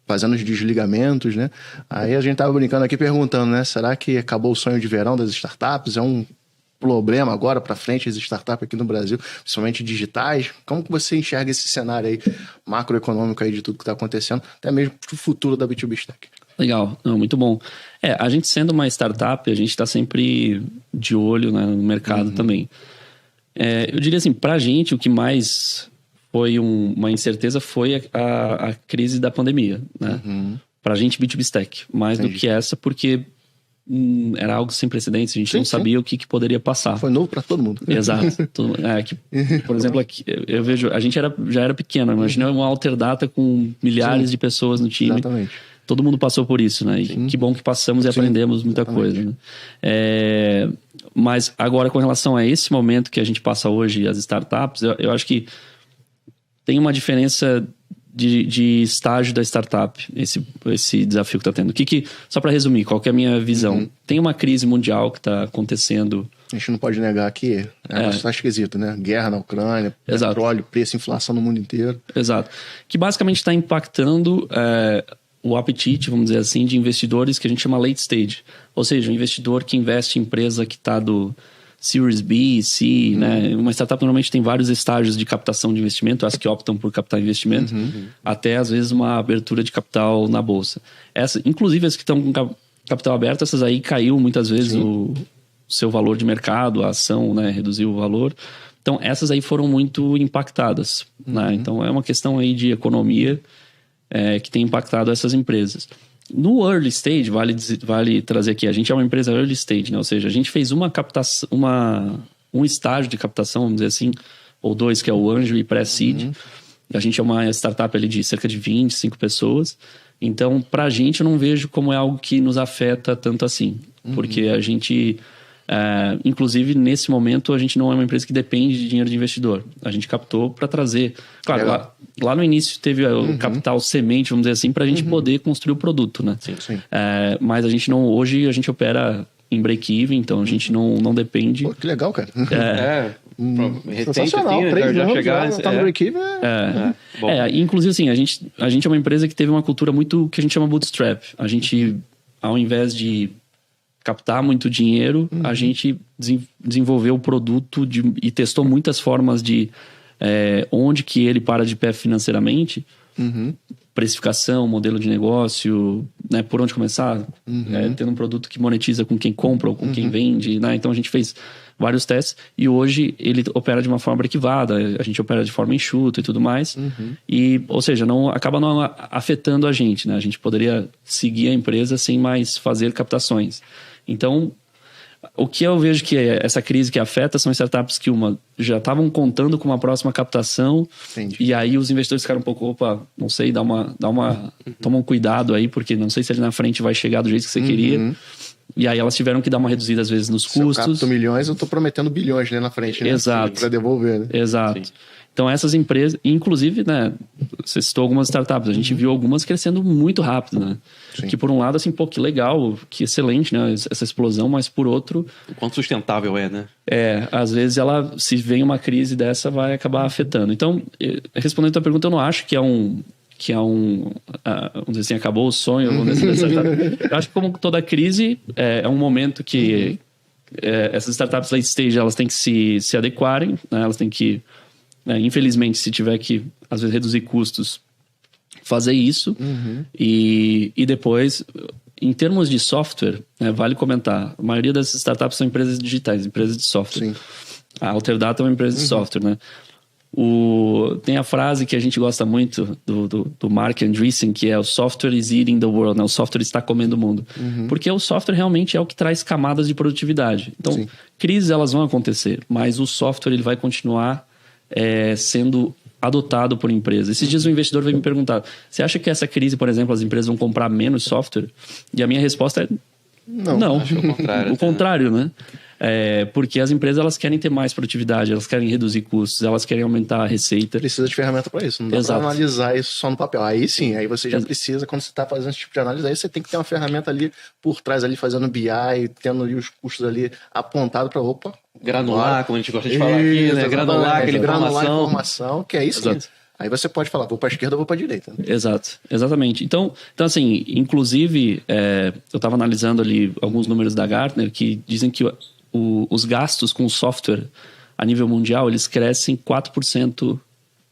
fazendo os desligamentos, né? Aí a gente tava brincando aqui perguntando, né? Será que acabou o sonho de verão das startups? É um problema agora para frente as startups aqui no Brasil, principalmente digitais? Como que você enxerga esse cenário aí macroeconômico aí de tudo que está acontecendo, até mesmo para o futuro da B2B Stack? Legal, não, muito bom. A gente sendo uma startup, a gente está sempre de olho, né, no mercado também. Eu diria assim, para a gente o que mais foi uma incerteza foi a crise da pandemia, né? Para a gente, B2B Stack. Mais do que essa, porque era algo sem precedentes, a gente não sabia o que poderia passar. Foi novo para todo mundo. Exato. Por exemplo, aqui, eu vejo, a gente já era pequeno, imagina uma Alterdata com milhares de pessoas no time. Exatamente. Todo mundo passou por isso, né? E que bom que passamos e aprendemos muita coisa, né? Mas agora, com relação a esse momento que a gente passa hoje, as startups, eu acho que tem uma diferença de estágio da startup, esse desafio que está tendo. Só para resumir, qual que é a minha visão? Tem uma crise mundial que está acontecendo. A gente não pode negar que está esquisito, né? Guerra na Ucrânia, petróleo, preço, inflação no mundo inteiro. Exato. Que basicamente está impactando o apetite, vamos dizer assim, de investidores que a gente chama late stage. Ou seja, um investidor que investe em empresa que está do Series B, C, né? Uma startup normalmente tem vários estágios de captação de investimento, as que optam por captar investimento, até às vezes uma abertura de capital na bolsa. Inclusive as que estão com capital aberto, essas aí caiu muitas vezes o seu valor de mercado, a ação, né? Reduziu o valor. Então essas aí foram muito impactadas, né? Então é uma questão aí de economia que tem impactado essas empresas. No early stage, vale trazer aqui, a gente é uma empresa early stage, né? Ou seja, a gente fez uma captação, um estágio de captação, vamos dizer assim, ou dois, que é o anjo e pré-seed. A gente é uma startup ali de cerca de 25 pessoas. Então, pra gente, eu não vejo como é algo que nos afeta tanto assim. Porque a gente Inclusive, nesse momento, a gente não é uma empresa que depende de dinheiro de investidor. A gente captou para trazer. Claro, lá no início teve o capital semente, vamos dizer assim, para a gente poder construir o produto, né? Sim. Mas a gente não... Hoje a gente opera em break-even, então a gente não depende. Pô, que legal, cara. Sensacional, assim, 3 anos chegar, tá no break-even. Inclusive, assim, a gente é uma empresa que teve uma cultura muito que a gente chama bootstrap. A gente, ao invés de captar muito dinheiro, a gente desenvolveu o produto e testou muitas formas de onde que ele para de pé financeiramente. Precificação, modelo de negócio, né, por onde começar, tendo um produto que monetiza com quem compra ou com quem vende, né? Então a gente fez vários testes e hoje ele opera de uma forma arquivada, a gente opera de forma enxuta e tudo mais, ou seja, acaba não afetando a gente, né? A gente poderia seguir a empresa sem mais fazer captações. Então, o que eu vejo que essa crise que afeta são startups que já estavam contando com uma próxima captação. Entendi. E aí os investidores ficaram um pouco, não sei, toma um cuidado aí, porque não sei se ele na frente vai chegar do jeito que você queria. E aí elas tiveram que dar uma reduzida às vezes nos custos. Se eu capto milhões, eu tô prometendo bilhões, né, na frente, né? Exato. Para devolver, né? Exato. Sim. Então essas empresas, inclusive, né, você citou algumas startups, a gente viu algumas crescendo muito rápido, né? Sim. Que por um lado, assim, pô, que legal, que excelente, né, essa explosão, mas por outro... O quanto sustentável é, né? Às vezes se vem uma crise dessa, vai acabar afetando. Então, respondendo a tua pergunta, eu não acho que é um vamos dizer assim, acabou o sonho, vamos dizer assim, eu acho que como toda crise, é um momento que essas startups late stage, elas têm que se adequarem, né? Elas têm que, infelizmente, se tiver que, às vezes, reduzir custos, fazer isso. E depois, em termos de software, vale comentar, a maioria dessas startups são empresas digitais, empresas de software. Sim. A Alterdata é uma empresa de software, né? Tem a frase que a gente gosta muito do Mark Andreessen, que é o software is eating the world, né? O software está comendo o mundo. Porque o software realmente é o que traz camadas de produtividade. Então, crises elas vão acontecer, mas o software ele vai continuar sendo adotado por empresas. Esses dias o investidor veio me perguntar, você acha que essa crise, por exemplo, as empresas vão comprar menos software? E a minha resposta é não. Acho que é o contrário. O contrário, né? Porque as empresas elas querem ter mais produtividade, elas querem reduzir custos, elas querem aumentar a receita. Precisa de ferramenta para isso, não dá para analisar isso só no papel. Aí sim, aí você já precisa, quando você está fazendo esse tipo de análise, aí você tem que ter uma ferramenta ali por trás, ali fazendo BI, tendo ali os custos ali apontados para granular, como a gente gosta de falar aqui, né? Granular aquela informação, que é isso. Aí você pode falar, vou para a esquerda ou vou para a direita. Né? Exatamente. Então assim, inclusive, eu estava analisando ali alguns números da Gartner que dizem que os gastos com software a nível mundial, eles crescem 4%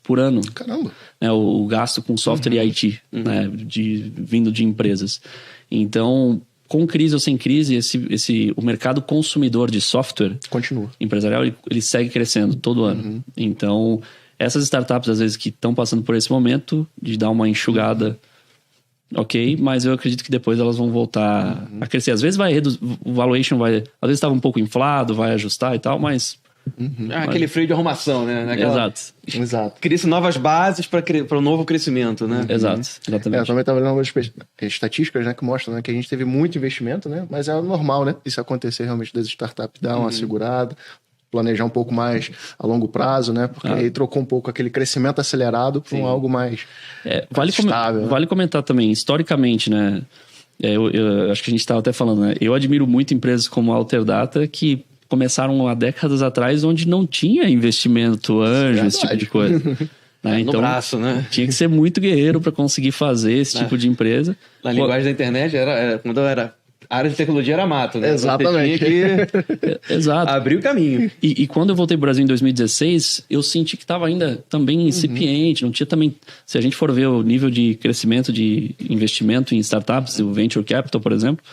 por ano. Caramba! O gasto com software e IT, né, vindo de empresas. Então, com crise ou sem crise, o mercado consumidor de software continua. Empresarial, ele segue crescendo todo ano. Então, essas startups, às vezes, que estão passando por esse momento de dar uma enxugada, ok, mas eu acredito que depois elas vão voltar a crescer. Às vezes o valuation às vezes estava um pouco inflado, vai ajustar e tal, mas... aquele freio de arrumação, né? Exato. Cria-se novas bases para o novo crescimento, né? Exatamente. Eu também estava lendo algumas estatísticas, né, que mostram, né, que a gente teve muito investimento, né? Mas é normal, né? Isso acontecer realmente das startups, dar uma segurada, planejar um pouco mais a longo prazo, né? Porque aí trocou um pouco aquele crescimento acelerado para algo mais estável. Vale comentar também, historicamente, né? Eu acho que a gente estava até falando, né? Eu admiro muito empresas como a Alterdata que começaram há décadas atrás onde não tinha investimento anjo, esse tipo de coisa. Né? Então, no braço, né? Tinha que ser muito guerreiro para conseguir fazer esse tipo de empresa. Na linguagem da internet, quando era... A área de tecnologia era mato, né? Exatamente. Você tinha que abrir o caminho. E quando eu voltei para o Brasil em 2016, eu senti que estava ainda também incipiente. Não tinha também... Se a gente for ver o nível de crescimento de investimento em startups, o Venture Capital, por exemplo,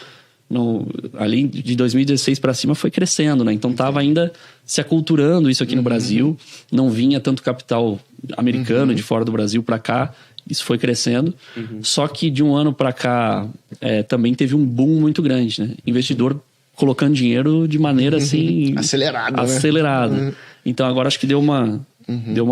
ali de 2016 para cima foi crescendo, né? Então estava ainda se aculturando isso aqui no Brasil. Não vinha tanto capital americano de fora do Brasil para cá. Isso foi crescendo. Só que de um ano para cá também teve um boom muito grande, né? Investidor colocando dinheiro de maneira assim... acelerada. Então agora acho que deu uma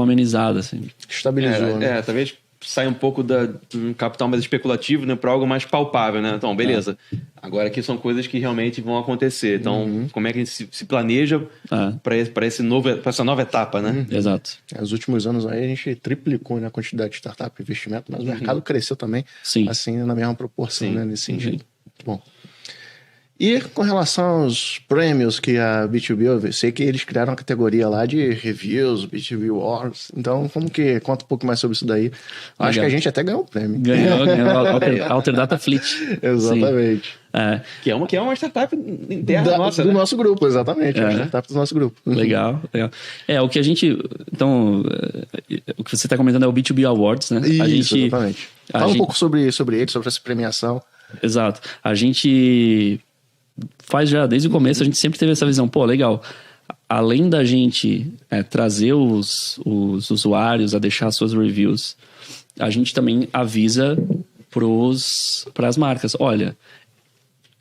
amenizada, assim. Estabilizou, né? Talvez sai um pouco de um capital mais especulativo, né, para algo mais palpável, né? Então, beleza. Agora aqui são coisas que realmente vão acontecer. Então, como é que a gente se planeja para essa nova etapa, né? Exato. Nos últimos anos aí a gente triplicou, né, a quantidade de startup e investimento, mas o mercado cresceu também, assim, na mesma proporção, né, nesse sentido. Bom. E com relação aos prêmios que a B2B, eu sei que eles criaram uma categoria lá de reviews, B2B Awards. Então, conta um pouco mais sobre isso daí. Acho que a gente até ganhou o prêmio. Ganhou Alterdata Fleet. Exatamente. Sim. Que é uma startup interna nossa, do né? nosso grupo, exatamente. Uma startup do nosso grupo. Legal. O que a gente... Então, o que você está comentando é o B2B Awards, né? Isso, exatamente. Fala um pouco sobre ele, sobre essa premiação. Exato. A gente... faz já, desde o começo, a gente sempre teve essa visão, legal, além da gente trazer os usuários a deixar suas reviews, a gente também avisa para as marcas, olha,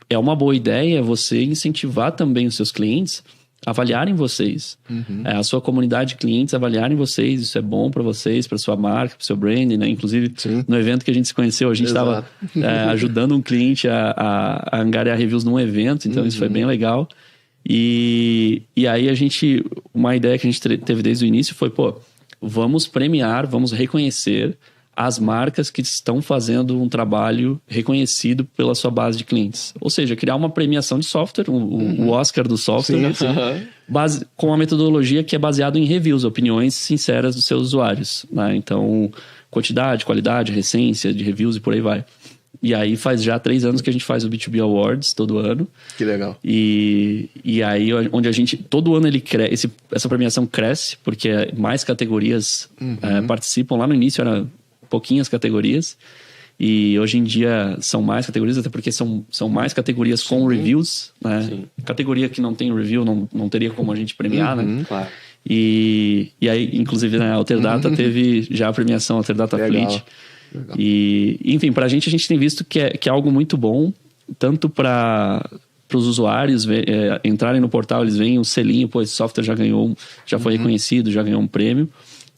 é uma boa ideia você incentivar também os seus clientes a avaliarem vocês, a sua comunidade de clientes avaliarem vocês, isso é bom para vocês, para sua marca, para o seu branding, né? Inclusive, no evento que a gente se conheceu, a gente estava ajudando um cliente a angariar reviews num evento, então isso foi bem legal. E aí uma ideia que a gente teve desde o início foi, vamos premiar, vamos reconhecer as marcas que estão fazendo um trabalho reconhecido pela sua base de clientes. Ou seja, criar uma premiação de software, o Oscar do software, com uma metodologia que é baseada em reviews, opiniões sinceras dos seus usuários, né? Então, quantidade, qualidade, recência de reviews e por aí vai. E aí faz já 3 anos que a gente faz o B2B Awards todo ano. Que legal. E aí, onde a gente... Todo ano essa premiação cresce, porque mais categorias participam. Lá no início era pouquinhas categorias, e hoje em dia são mais categorias, até porque são mais categorias com reviews, né? Sim. Categoria que não tem review não teria como a gente premiar, né? Claro. E aí, inclusive, a Alterdata teve já a premiação Alterdata Fleet. Legal. E, enfim, pra gente, a gente tem visto que é algo muito bom, tanto para os usuários entrarem no portal, eles veem o selinho, esse software já foi reconhecido, já ganhou um prêmio,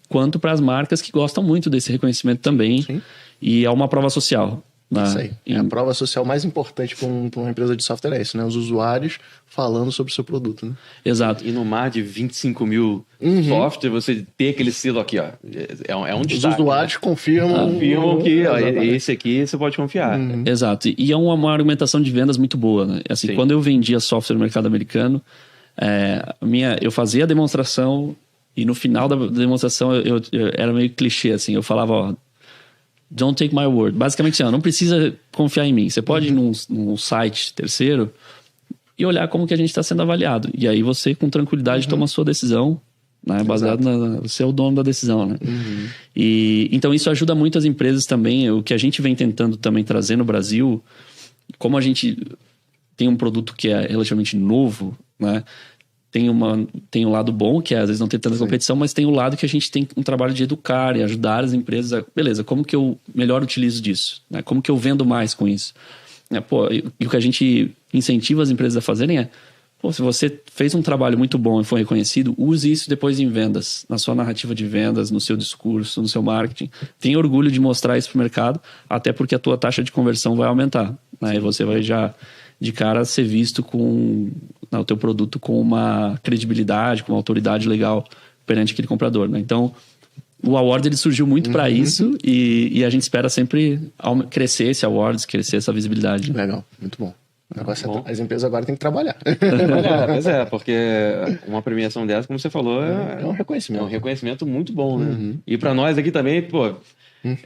quanto para as marcas que gostam muito desse reconhecimento também. Sim. E é uma prova social. Né? Isso aí. A prova social mais importante para uma empresa de software é isso, né? Os usuários falando sobre o seu produto, né? Exato. E no mar de 25 mil software, você ter aquele selo aqui, é um destaque. Os usuários confirmam que esse aqui você pode confiar. Exato. E é uma argumentação de vendas muito boa, né? Assim, quando eu vendia software no mercado americano, eu fazia a demonstração e no final da demonstração eu era meio clichê, assim, eu falava, don't take my word. Basicamente, não precisa confiar em mim. Você pode ir num site terceiro e olhar como que a gente está sendo avaliado. E aí você, com tranquilidade, toma a sua decisão, né? Baseado você é o dono da decisão, né? E então isso ajuda muito as empresas também. O que a gente vem tentando também trazer no Brasil, como a gente tem um produto que é relativamente novo, né? Tem um lado bom, que às vezes não tem tanta competição, mas tem o lado que a gente tem um trabalho de educar e ajudar as empresas a... Beleza, como que eu melhor utilizo disso? Né? Como que eu vendo mais com isso? E o que a gente incentiva as empresas a fazerem se você fez um trabalho muito bom e foi reconhecido, use isso depois em vendas, na sua narrativa de vendas, no seu discurso, no seu marketing. Tenha orgulho de mostrar isso para o mercado, até porque a tua taxa de conversão vai aumentar. Né? E você vai já, de cara, ser visto com... o teu produto com uma credibilidade, com uma autoridade legal perante aquele comprador, né? Então, o Award ele surgiu muito para isso e a gente espera sempre crescer esse Awards, crescer essa visibilidade. Legal, muito bom. As empresas agora têm que trabalhar. Pois é, porque uma premiação dessa, como você falou, é um reconhecimento. É um reconhecimento muito bom, né? E para nós aqui também,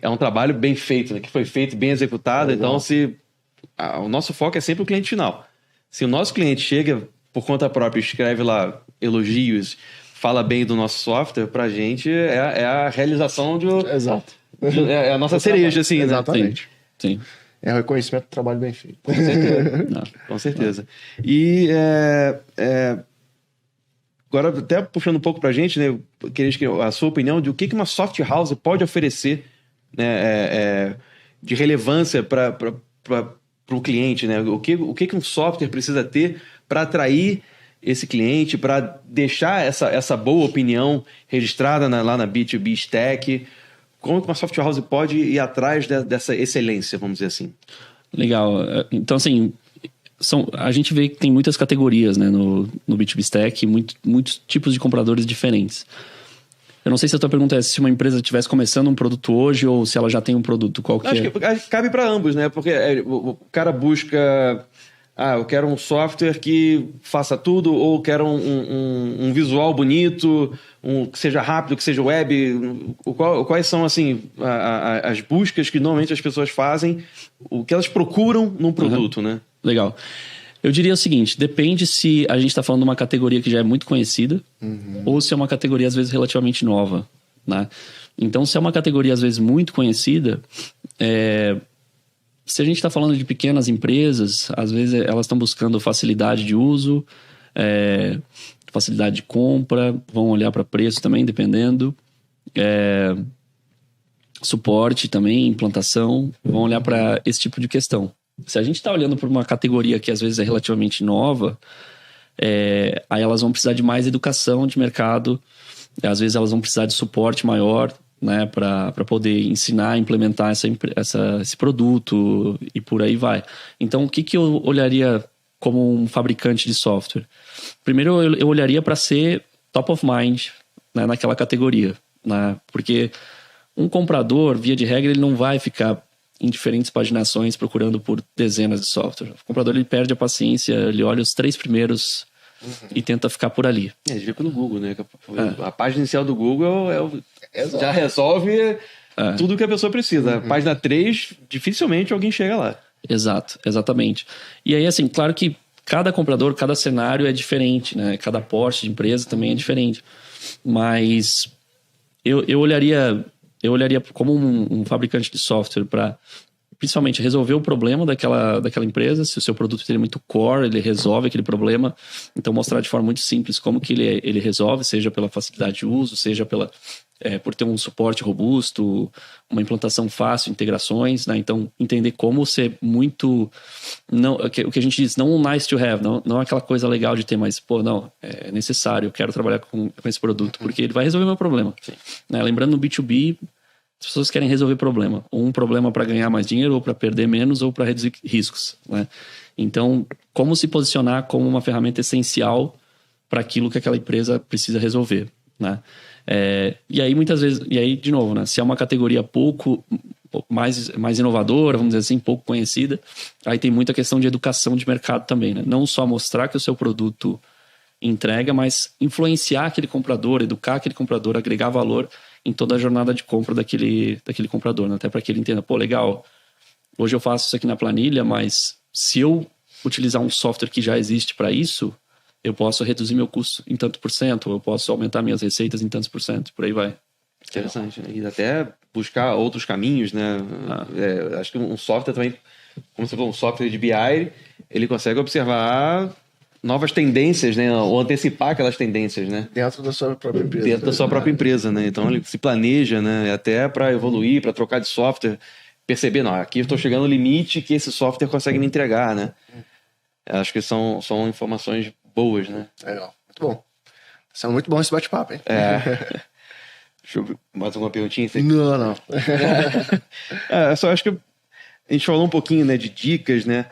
é um trabalho bem feito, né? Que foi feito, bem executado. Legal. Então, o nosso foco é sempre o cliente final. Se o nosso cliente chega por conta própria, escreve lá elogios, fala bem do nosso software, pra gente é a realização de... Exato. É a nossa cereja, assim, né? Exatamente. Sim. É o reconhecimento do trabalho bem feito. Com certeza. Com certeza. E agora, até puxando um pouco pra gente, né? A sua opinião de o que uma soft house pode oferecer, né, de relevância para o cliente, né? O que um software precisa ter para atrair esse cliente, para deixar essa boa opinião registrada lá na B2B Stack. como uma software house pode ir atrás dessa excelência, vamos dizer assim? Legal. Então, assim, a gente vê que tem muitas categorias, né, no B2B Stack, muitos tipos de compradores diferentes. Eu não sei se a tua pergunta é se uma empresa estivesse começando um produto hoje ou se ela já tem um produto, qual que Acho que cabe para ambos, né? Porque o cara busca... eu quero um software que faça tudo, ou quero um visual bonito, que seja rápido, que seja web. Quais são, assim, as buscas que normalmente as pessoas fazem, o que elas procuram num produto, né? Legal. Eu diria o seguinte, depende se a gente está falando de uma categoria que já é muito conhecida ou se é uma categoria, às vezes, relativamente nova, né? Então, se é uma categoria, às vezes, muito conhecida, se a gente está falando de pequenas empresas, às vezes elas estão buscando facilidade de uso, facilidade de compra, vão olhar para preço também, dependendo, suporte também, implantação, vão olhar para esse tipo de questão. Se a gente está olhando para uma categoria que às vezes é relativamente nova, aí elas vão precisar de mais educação de mercado, às vezes elas vão precisar de suporte maior, né, para poder ensinar, implementar esse produto e por aí vai. Então, o que eu olharia como um fabricante de software? Primeiro, eu olharia para ser top of mind, né, naquela categoria, né? Porque um comprador, via de regra, ele não vai ficar em diferentes paginações procurando por dezenas de software. O comprador, ele perde a paciência, ele olha os 3 primeiros e tenta ficar por ali. Ele fica no Google, né? A página inicial do Google já resolve tudo o que a pessoa precisa. A página 3, dificilmente alguém chega lá. Exato, exatamente. E aí, assim, claro que cada comprador, cada cenário é diferente, né? Cada porte de empresa também é diferente. Mas eu olharia como um fabricante de software para, principalmente, resolver o problema daquela empresa. Se o seu produto é muito core, ele resolve aquele problema. Então, mostrar de forma muito simples como que ele resolve, seja pela facilidade de uso, seja por ter um suporte robusto, uma implantação fácil, integrações, né? Então, entender como ser muito... o que a gente diz, não um nice to have, não aquela coisa legal de ter, mas, não, é necessário, eu quero trabalhar com esse produto, porque ele vai resolver o meu problema. Né? Lembrando, no B2B, as pessoas querem resolver problema. Um problema para ganhar mais dinheiro, ou para perder menos, ou para reduzir riscos. Né? Então, como se posicionar como uma ferramenta essencial para aquilo que aquela empresa precisa resolver. Né? E aí, muitas vezes... E aí, de novo, né? Se é uma categoria pouco mais inovadora, vamos dizer assim, pouco conhecida, aí tem muita questão de educação de mercado também. Né? Não só mostrar que o seu produto entrega, mas influenciar aquele comprador, educar aquele comprador, agregar valor em toda a jornada de compra daquele comprador, né? Até para que ele entenda, legal, hoje eu faço isso aqui na planilha, mas se eu utilizar um software que já existe para isso, eu posso reduzir meu custo em tanto %, ou eu posso aumentar minhas receitas em tantos %, por aí vai. Interessante. E até buscar outros caminhos, né? Acho que um software também, como você falou, um software de BI, ele consegue observar novas tendências, né? Ou antecipar aquelas tendências, né? Dentro da sua própria empresa. Dentro da sua própria empresa, né? Então ele se planeja, né? Até para evoluir, para trocar de software, perceber, não, aqui eu estou chegando no limite que esse software consegue me entregar, né? Acho que são informações boas, né? Legal, muito bom. Tá sendo muito bom esse bate-papo, hein? Deixa eu ver mais alguma perguntinha? Não. Só acho que a gente falou um pouquinho, né, de dicas, né?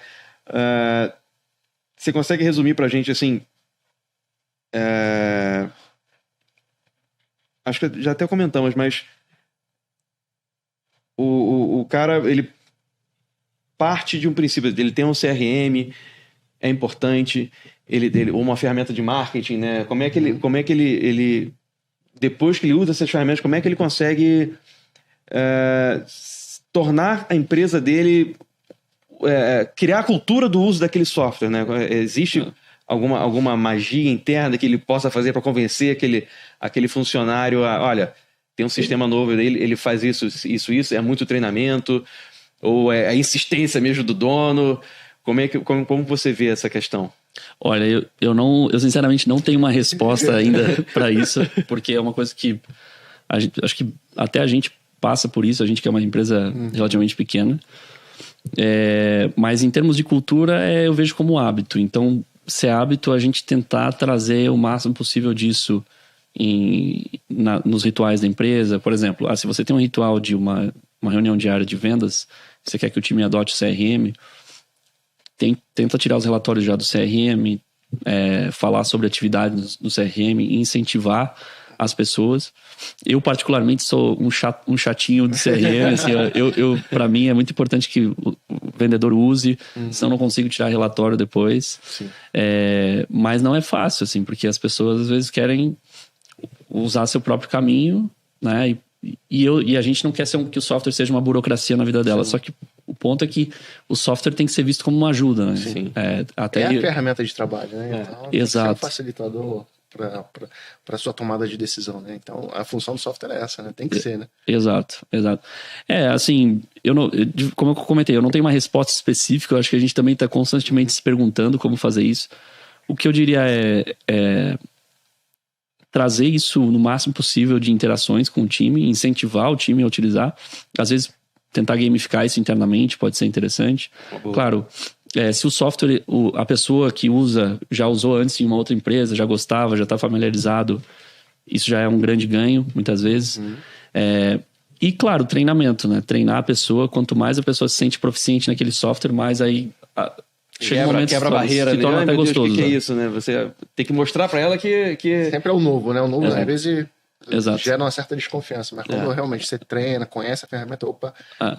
Você consegue resumir pra gente, assim... Acho que já até comentamos, mas... O cara, ele parte de um princípio, ele tem um CRM, é importante, ou uma ferramenta de marketing, né? Como é que ele depois que ele usa essas ferramentas, como é que ele consegue tornar a empresa dele... criar a cultura do uso daquele software, né? Existe alguma magia interna que ele possa fazer para convencer aquele funcionário olha, tem um sistema novo, ele faz isso, é muito treinamento, ou é a insistência mesmo do dono? Como você vê essa questão? Olha, eu sinceramente não tenho uma resposta ainda para isso, porque é uma coisa que acho que até a gente passa por isso, a gente que é uma empresa relativamente pequena. Mas em termos de cultura, eu vejo como hábito. Então, se é hábito, a gente tentar trazer o máximo possível disso nos rituais da empresa. Por exemplo, se você tem um ritual de uma reunião diária de vendas, você quer que o time adote o CRM, tenta tirar os relatórios já do CRM, falar sobre atividades do CRM e incentivar as pessoas. Eu, particularmente, sou um chatinho de CRM. Assim, para mim, é muito importante que o vendedor use, senão eu não consigo tirar relatório depois. Mas não é fácil, assim, porque as pessoas, às vezes, querem usar seu próprio caminho, né? E a gente não quer que o software seja uma burocracia na vida dela. Sim. Só que o ponto é que o software tem que ser visto como uma ajuda, né? Sim. É a ferramenta de trabalho, né? Então, exato. Tem que ser um facilitador para sua tomada de decisão, né? Então, a função do software é essa, né? Tem que ser, né? Exato. Assim, como eu comentei, eu não tenho uma resposta específica. Eu acho que a gente também está constantemente se perguntando como fazer isso. O que eu diria é trazer isso no máximo possível de interações com o time, incentivar o time a utilizar. Às vezes, tentar gamificar isso internamente pode ser interessante. Claro, se o software, a pessoa que usa, já usou antes em uma outra empresa, já gostava, já está familiarizado, isso já é um grande ganho, muitas vezes. E, claro, treinamento, né? Treinar a pessoa, quanto mais a pessoa se sente proficiente naquele software, mais aí... Quebra a barreira, se torna até gostoso. O que é isso, né? Você tem que mostrar para ela que... Sempre é o novo, né? O novo, às vezes, exato, gera uma certa desconfiança. Mas quando realmente você treina, conhece a ferramenta,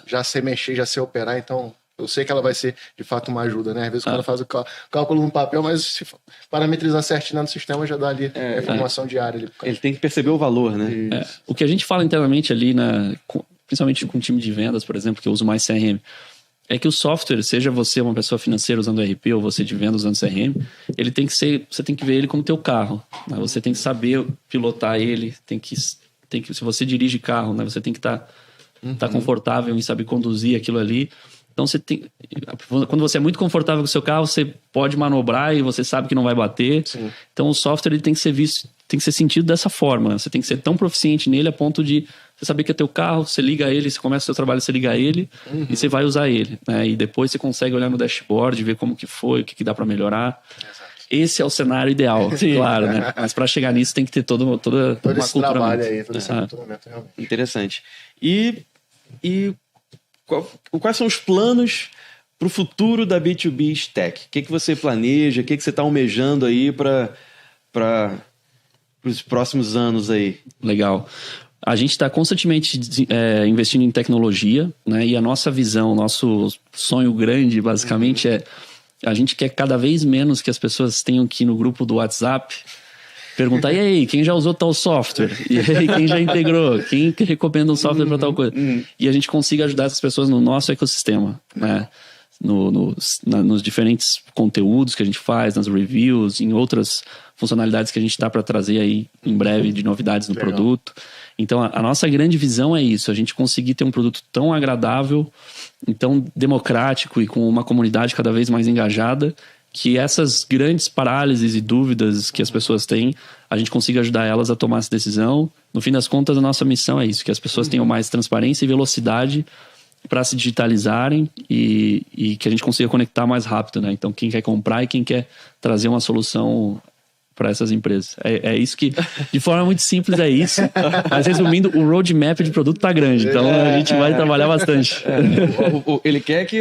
já sei mexer, já sei operar, então eu sei que ela vai ser, de fato, uma ajuda, né? Às vezes o cara faz o cálculo no papel, mas se parametrizar certinho no sistema, já dá ali a informação diária. Ele tem que perceber o valor, né? O que a gente fala internamente ali, principalmente com o time de vendas, por exemplo, que eu uso mais CRM, é que o software, seja você uma pessoa financeira usando RP ou você de venda usando CRM, ele tem que ser, você tem que ver ele como teu carro, né? Você tem que saber pilotar ele, se você dirige carro, né? Você tem que estar confortável em saber conduzir aquilo ali. Então quando você é muito confortável com o seu carro, você pode manobrar e você sabe que não vai bater. Sim. Então o software ele tem que ser visto, tem que ser sentido dessa forma, né? Você tem que ser tão proficiente nele a ponto de você saber que é teu carro, você liga ele, você começa o seu trabalho, você liga ele e você vai usar ele, né? E depois você consegue olhar no dashboard, ver como que foi, o que dá para melhorar. Exato. Esse é o cenário ideal, claro, né? Mas para chegar nisso tem que ter todo esse trabalho aí, todo esse aculturamento, realmente. Interessante. E quais são os planos para o futuro da B2B Stack? O que você planeja? O que você está almejando aí para os próximos anos aí? Legal. A gente está constantemente investindo em tecnologia, né? E a nossa visão, nosso sonho grande, basicamente, a gente quer cada vez menos que as pessoas tenham que ir no grupo do WhatsApp perguntar, e aí, quem já usou tal software? E aí, quem já integrou? Quem recomenda um software para tal coisa? E a gente consiga ajudar essas pessoas no nosso ecossistema, né? Nos diferentes conteúdos que a gente faz, nas reviews, em outras funcionalidades que a gente dá para trazer aí em breve de novidades no produto. Então, a nossa grande visão é isso, a gente conseguir ter um produto tão agradável, tão democrático e com uma comunidade cada vez mais engajada, que essas grandes parálises e dúvidas que as pessoas têm, a gente consiga ajudar elas a tomar essa decisão. No fim das contas, a nossa missão é isso, que as pessoas tenham mais transparência e velocidade para se digitalizarem e que a gente consiga conectar mais rápido, né? Então, quem quer comprar e quem quer trazer uma solução para essas empresas. É isso que, de forma muito simples, é isso. Mas resumindo, o roadmap de produto tá grande, então a gente vai trabalhar bastante. Ele quer que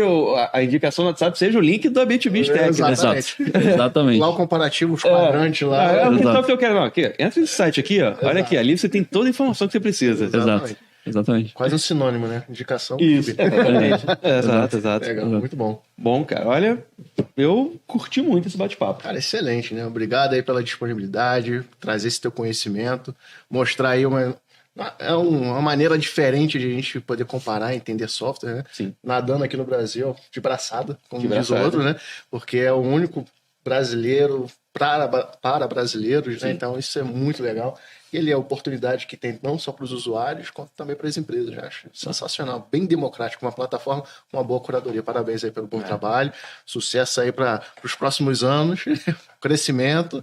a indicação no WhatsApp seja o link da B2B Stack. Exatamente. Lá o comparativo, os quadrantes lá. É o que eu quero. Não, aqui, entra nesse site aqui, ó. Olha aqui, ali você tem toda a informação que você precisa. Exatamente. Quase um sinônimo, né? Indicação. Isso. Exato. Legal, muito bom. Bom, cara, olha, eu curti muito esse bate-papo. Cara, excelente, né? Obrigado aí pela disponibilidade, trazer esse teu conhecimento, mostrar aí uma maneira diferente de a gente poder comparar, entender software, né? Sim. Nadando aqui no Brasil, de braçada, como diz o outro, né? Porque é o único brasileiro para brasileiros, né? Então isso é muito legal. E ele é a oportunidade que tem não só para os usuários, quanto também para as empresas. Eu acho sensacional, bem democrático, uma plataforma com uma boa curadoria. Parabéns aí pelo bom trabalho, sucesso aí para os próximos anos, crescimento,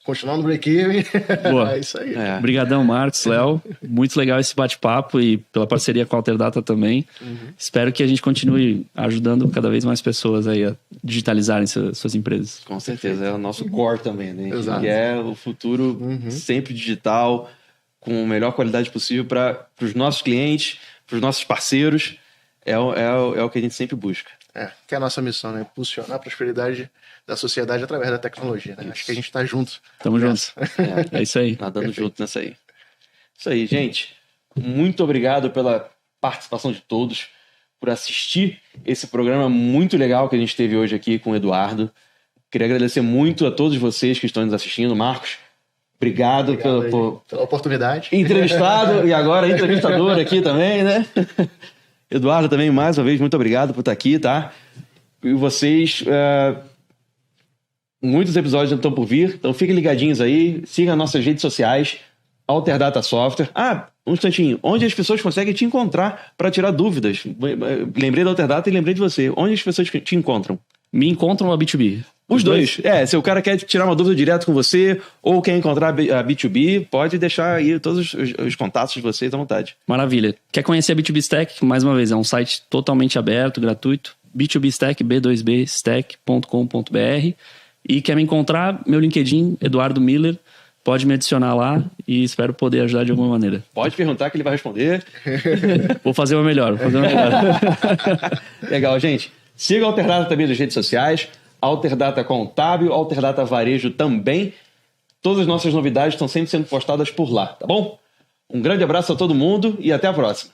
continuar no break-even. Boa. É isso aí. Obrigadão, Marcos, Léo. Muito legal esse bate-papo e pela parceria com a Alterdata também. Espero que a gente continue ajudando cada vez mais pessoas aí a digitalizarem suas empresas. Com certeza, é o nosso core também, né? Exato. Que é o futuro sempre digital, com a melhor qualidade possível para os nossos clientes, para os nossos parceiros. É o que a gente sempre busca. Que é a nossa missão, né? Impulsionar a prosperidade da sociedade através da tecnologia, né? Acho que a gente está junto. Tamo juntos. É isso aí. Nadando junto nessa aí. Isso aí, gente. Muito obrigado pela participação de todos, por assistir esse programa muito legal que a gente teve hoje aqui com o Eduardo. Queria agradecer muito a todos vocês que estão nos assistindo. Marcos, obrigado pela oportunidade. Entrevistado e agora entrevistador aqui também, né? Eduardo também, mais uma vez, muito obrigado por estar aqui, tá? E vocês, muitos episódios estão por vir, então fiquem ligadinhos aí, sigam nossas redes sociais, Alterdata Software. Um instantinho, onde as pessoas conseguem te encontrar para tirar dúvidas? Lembrei da Alterdata e lembrei de você. Onde as pessoas te encontram? Me encontram a B2B. Os dois. Se o cara quer tirar uma dúvida direto com você ou quer encontrar a B2B, pode deixar aí todos os contatos de vocês à vontade. Maravilha. Quer conhecer a B2B Stack? Mais uma vez, é um site totalmente aberto, gratuito. B2B Stack, b2bstack.com.br. E quer me encontrar? Meu LinkedIn, Eduardo Miller. Pode me adicionar lá e espero poder ajudar de alguma maneira. Pode perguntar que ele vai responder. Vou fazer o melhor. Legal, gente. Siga a Alterdata também nas redes sociais. Alterdata Contábil, Alterdata Varejo também. Todas as nossas novidades estão sempre sendo postadas por lá, tá bom? Um grande abraço a todo mundo e até a próxima.